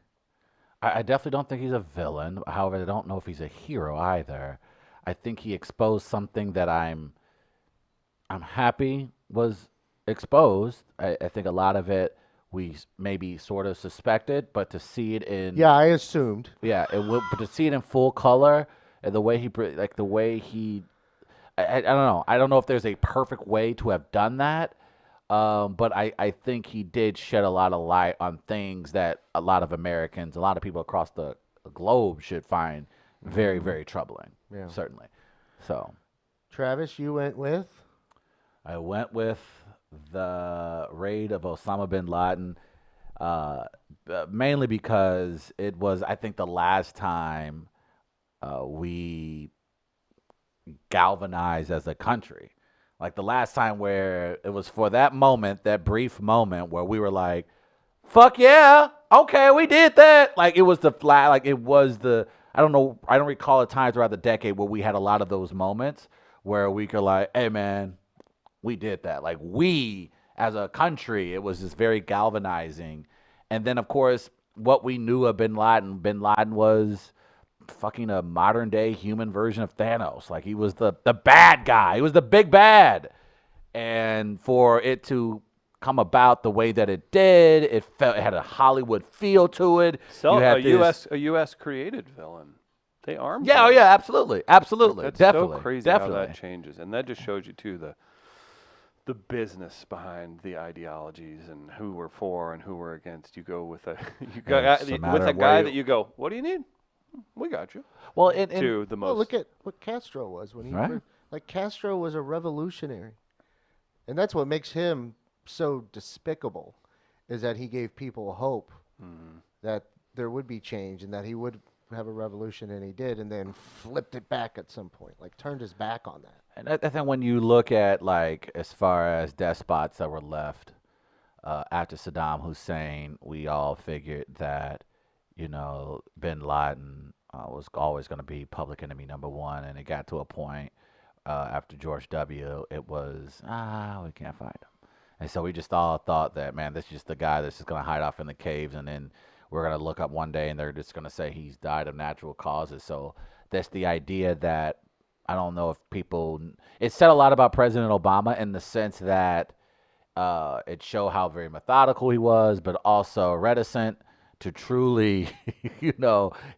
definitely don't think he's a villain. However, I don't know if he's a hero either. I think he exposed something that I'm happy was exposed. I think a lot of it we maybe sort of suspected, but to see it in I assumed. Yeah, but to see it in full color and the way he I don't know. I don't know if there's a perfect way to have done that. But I think he did shed a lot of light on things that a lot of Americans, a lot of people across the globe should find very, very troubling. Yeah. Certainly. So, Travis, you went with? I went with the raid of Osama bin Laden, mainly because it was, I think, the last time we galvanized as a country. Like the last time where it was for that moment, that brief moment where we were like, fuck yeah, okay, we did that. Like it was I don't know, I don't recall a time throughout the decade where we had a lot of those moments where we could like, hey man, we did that. Like we as a country, it was just very galvanizing. And then of course, what we knew of bin Laden was fucking a modern day human version of Thanos. Like he was the bad guy. He was the big bad. And for it to come about the way that it did, it had a Hollywood feel to it. So a US created villain. They armed him. Oh yeah, absolutely. Absolutely. That's definitely. so crazy definitely. how that changes. And that just shows you too the business behind the ideologies and who we're for and who we're against. You go with a guy that you go, what do you need? We got you. Well, look at what Castro was when he Castro was a revolutionary, and that's what makes him so despicable, is that he gave people hope that there would be change and that he would have a revolution, and he did, and then flipped it back at some point, like turned his back on that. And I think when you look at like as far as despots that were left after Saddam Hussein, we all figured that, you know, bin Laden was always going to be public enemy number one. And it got to a point after George W., it was, we can't find him. And so we just all thought that, man, this is just the guy that's just going to hide off in the caves, and then we're going to look up one day and they're just going to say he's died of natural causes. So that's the idea that I don't know if people – it said a lot about President Obama in the sense that it showed how very methodical he was, but also reticent to truly,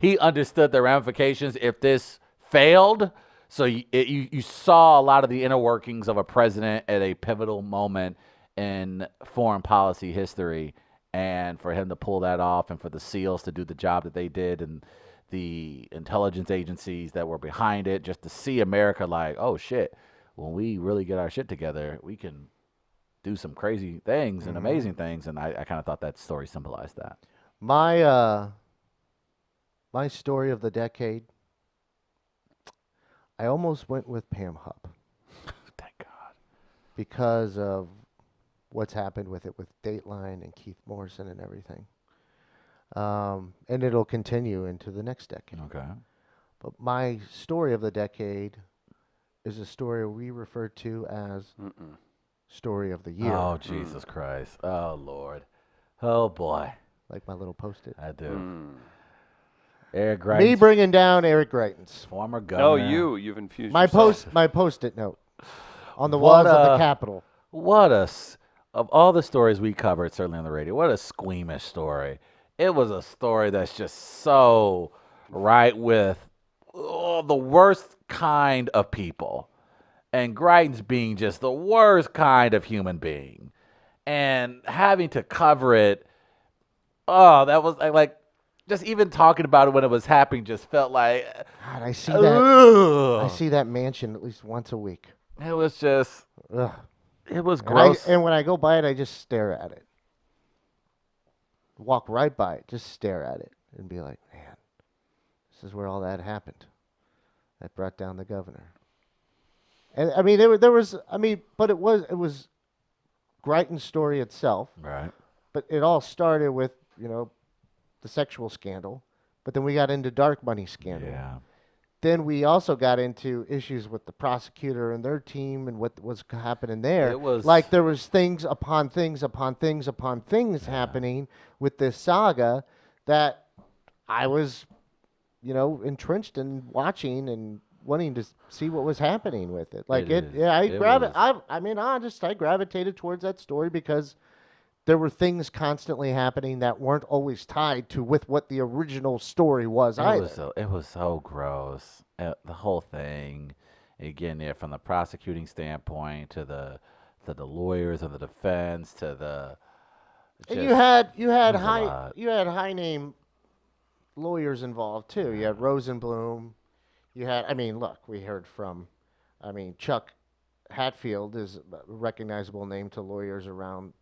he understood the ramifications if this failed. So you saw a lot of the inner workings of a president at a pivotal moment in foreign policy history, and for him to pull that off and for the SEALs to do the job that they did and the intelligence agencies that were behind it, just to see America like, oh, shit, when we really get our shit together, we can do some crazy things and amazing things, and I kind of thought that story symbolized that. My story of the decade, I almost went with Pam Hupp. Thank God. Because of what's happened with it with Dateline and Keith Morrison and everything. And it'll continue into the next decade. Okay. But my story of the decade is a story we refer to as Story of the Year. Oh, Jesus Christ. Oh, Lord. Oh, boy. Like my little Post-it. I do. Eric Greitens. Me bringing down Eric Greitens. Former governor. No, you've infused my yourself. my Post-it note on the walls of the Capitol. Of all the stories we covered, certainly on the radio, what a squeamish story. It was a story that's just so right with the worst kind of people. And Greitens being just the worst kind of human being. And having to cover it, that was like just even talking about it when it was happening just felt like, God, I see that. I see that mansion at least once a week. It was just, it was And gross. and when I go by it, I just stare at it. Walk right by it, just stare at it, and be like, man, this is where all that happened. That brought down the governor. And I mean, but it was Greitens' story itself. Right. But it all started with, the sexual scandal. But then we got into dark money scandal. Yeah. Then we also got into issues with the prosecutor and their team and what was happening there. It was like there was things upon things upon things upon things happening with this saga that I was, entrenched in watching and wanting to see what was happening with it. Like I gravitated towards that story because there were things constantly happening that weren't always tied to with what the original story was either. It was so gross. The whole thing, again, from the prosecuting standpoint to the lawyers and the defense to the. And you had high name lawyers involved too. You had Rosenblum. You had we heard from Chuck Hatfield is a recognizable name to lawyers around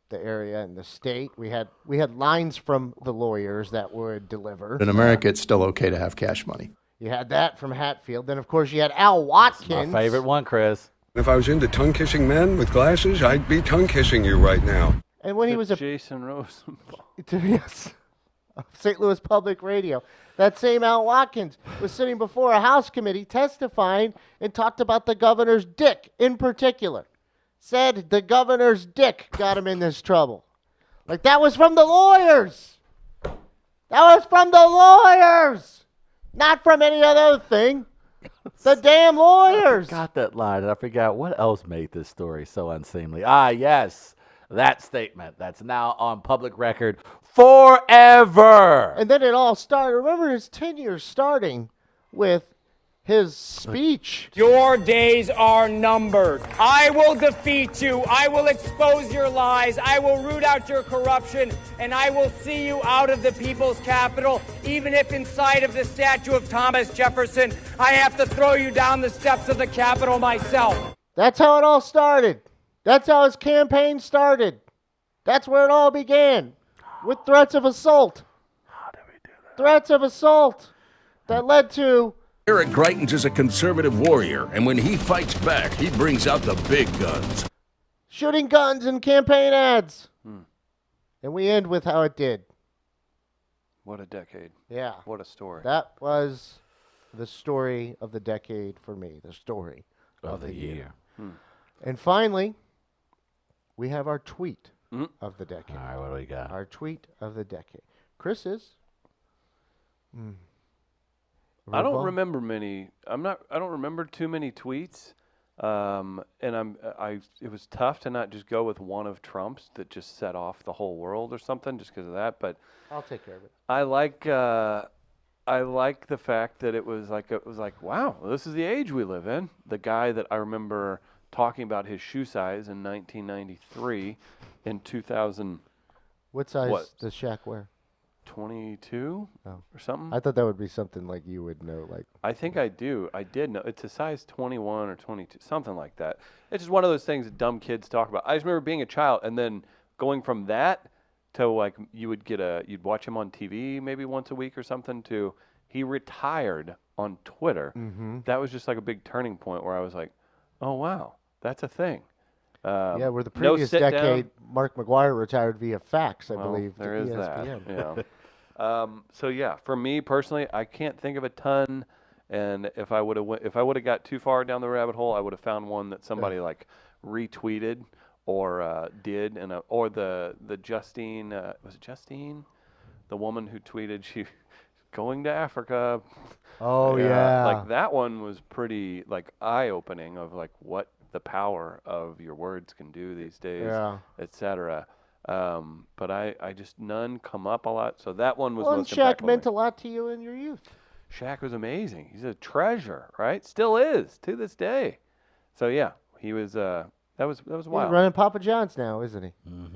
the area and the state. We had lines from the lawyers that would deliver. In America, it's still okay to have cash money. You had that from Hatfield. Then, of course, you had Al Watkins. That's my favorite one, Chris. If I was into tongue-kissing men with glasses, I'd be tongue-kissing you right now. And when he was Jason Rosenbaum. Yes. St. Louis Public Radio. That same Al Watkins was sitting before a House committee testifying and talked about the governor's dick in particular. Said the governor's dick got him in this trouble. Like, that was from the lawyers. That was from the lawyers. Not from any other thing. The damn lawyers. I got that line, and I forgot what else made this story so unseemly. Ah, yes. That statement that's now on public record forever. And then it all started. Remember his tenure starting with his speech. Your days are numbered. I will defeat you. I will expose your lies. I will root out your corruption. And I will see you out of the people's capital, even if inside of the statue of Thomas Jefferson, I have to throw you down the steps of the Capitol myself. That's how it all started. That's how his campaign started. That's where it all began, with threats of assault. How did we do that? Threats of assault that led to... Eric Greitens is a conservative warrior, and when he fights back, he brings out the big guns. Shooting guns in campaign ads. And we end with how it did. What a decade. Yeah. What a story. That was the story of the decade for me, the story of the year. And finally, we have our tweet of the decade. All right, what do we got? Our tweet of the decade. Chris's. I don't remember many. I don't remember too many tweets. And it was tough to not just go with one of Trump's that just set off the whole world or something just because of that. But I'll take care of it. I like the fact that it was like, wow, this is the age we live in. The guy that I remember talking about his shoe size in 1993, in 2000. What size does Shaq wear? 22 or something. I thought that would be something like you would know. Like I think I do. I did know. It's a size 21 or 22, something like that. It's just one of those things that dumb kids talk about. I just remember being a child and then going from that to like you'd watch him on TV maybe once a week or something to he retired on Twitter. That was just like a big turning point where I was like, oh wow, that's a thing. Yeah, where the previous decade, Mark McGuire retired via fax, I believe. There is ESPN. that. Yeah. So yeah, for me personally, I can't think of a ton. And if I would have got too far down the rabbit hole, I would have found one that somebody like retweeted or did, and or the Justine was it Justine, the woman who tweeted she going to Africa. Oh yeah. Like that one was pretty like eye opening of like what the power of your words can do these days, etc. But I just none come up a lot, so that one was most impactful. Shaq meant a lot to you in your youth. Shaq was amazing. He's a treasure, right? Still is to this day. So yeah, he was. That was wild. He's running Papa John's now, isn't he?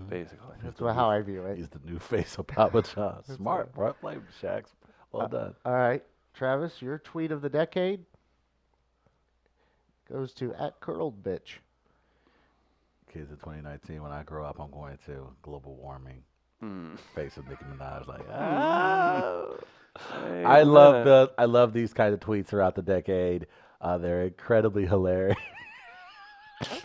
Basically, that's how I view it. He's the new face of Papa John's. Smart, bro. Play Shaq. Well done. All right, Travis, your tweet of the decade goes to @CurledBitch. Kids of 2019. When I grow up, I'm going to global warming. Face of Nicki Minaj, like I love these kind of tweets throughout the decade. They're incredibly hilarious.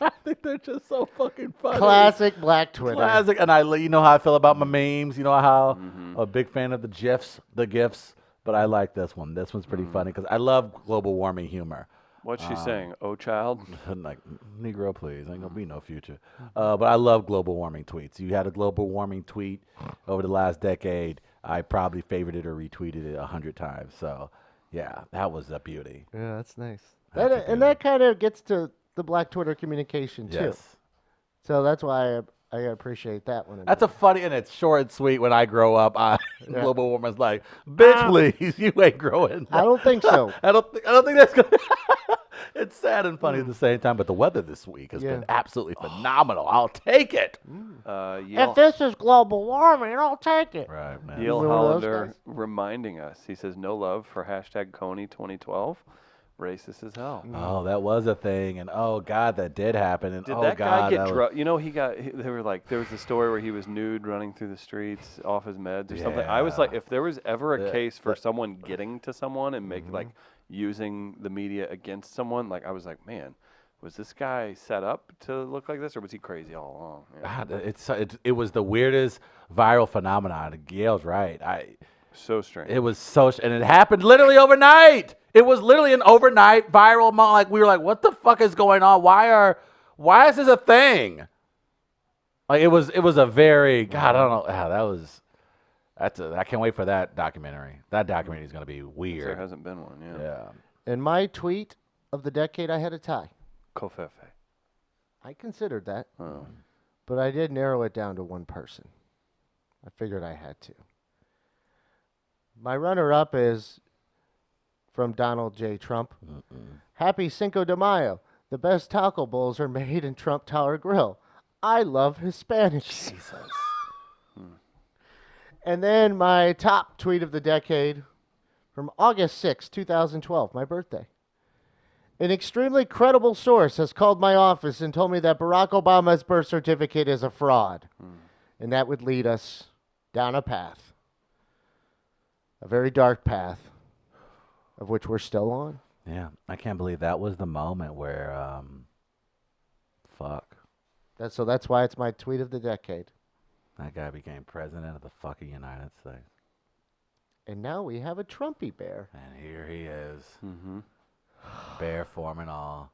I think they're just so fucking funny. Classic Black Twitter. Classic, and you know how I feel about my memes. You know how I'm a big fan of the GIFs, but I like this one. This one's pretty funny because I love global warming humor. What's she saying? Oh, child? Like, Negro, please. Ain't gonna be no future. But I love global warming tweets. You had a global warming tweet over the last decade. I probably favorited or retweeted it 100 times. So, yeah, that was a beauty. Yeah, that's nice. That kind of gets to the Black Twitter communication, too. Yes. So that's why I appreciate that one. That's a funny, and it's short and sweet. When I grow up, global warming's like, bitch, please, you ain't growing. I don't think so. I don't think that's gonna. It's sad and funny at the same time, but the weather this week has been absolutely phenomenal. I'll take it. If this is global warming, I'll take it. Right, man. Yale Hollander reminding us. He says, no love for #Coney 2012. Racist as hell. Oh, that was a thing, and oh god, that did happen. And did that guy get drugged? You know, they were like, there was a story where he was nude running through the streets off his meds or something. I was like, if there was ever a case for someone getting to someone and like using the media against someone, like I was like, man, was this guy set up to look like this, or was he crazy all along? Yeah. It was the weirdest viral phenomenon. Gail's right. So strange. It was and it happened literally overnight. It was literally an overnight viral moment. Like we were like, what the fuck is going on? Why is this a thing? Like it was a very God. I don't know. I can't wait for that documentary. That documentary is going to be weird. There hasn't been one. Yeah. In my tweet of the decade, I had a tie. Covfefe. I considered that, but I did narrow it down to one person. I figured I had to. My runner-up is from Donald J. Trump. Happy Cinco de Mayo. The best taco bowls are made in Trump Tower Grill. I love Hispanics. Jesus. And then my top tweet of the decade from August 6, 2012, my birthday. An extremely credible source has called my office and told me that Barack Obama's birth certificate is a fraud. And that would lead us down a path. A very dark path, of which we're still on. Yeah, I can't believe that was the moment where, fuck. That's why it's my tweet of the decade. That guy became president of the fucking United States. And now we have a Trumpy bear. And here he is. Bear form and all.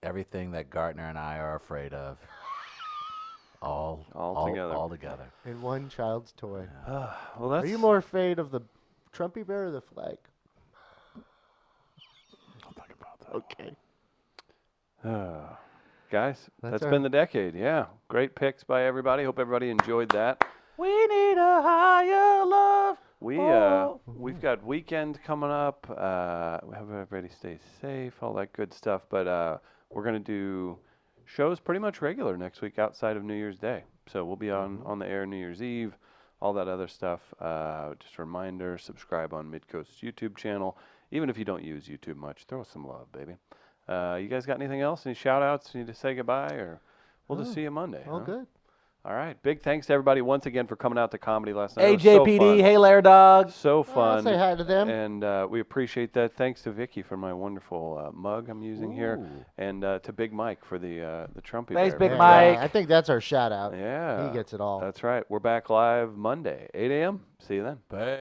Everything that Gartner and I are afraid of. All together. All together. In one child's toy. Well, that's. Are you more afraid of the Trumpy bear or the flag? I'll think about that. Okay. Guys, that's our- been the decade. Yeah, great picks by everybody. Hope everybody enjoyed that. We need a higher love. We've got weekend coming up. We have everybody stay safe, all that good stuff. But we're gonna do shows pretty much regular next week outside of New Year's Day. So we'll be on the air New Year's Eve, all that other stuff. Just a reminder: subscribe on Midcoast's YouTube channel. Even if you don't use YouTube much, throw us some love, baby. You guys got anything else? Any shout outs? Need to say goodbye, or we'll just see you Monday. All good. All right. Big thanks to everybody once again for coming out to comedy last night. Hey, It was so JPD. fun. Hey, Lair Dog. So fun. say hi to them. And we appreciate that. Thanks to Vicky for my wonderful mug I'm using here, and to Big Mike for the Trumpy Thanks, bear. Big Mike. I think that's our shout out. Yeah. He gets it all. That's right. We're back live Monday, 8 a.m. See you then. Bye.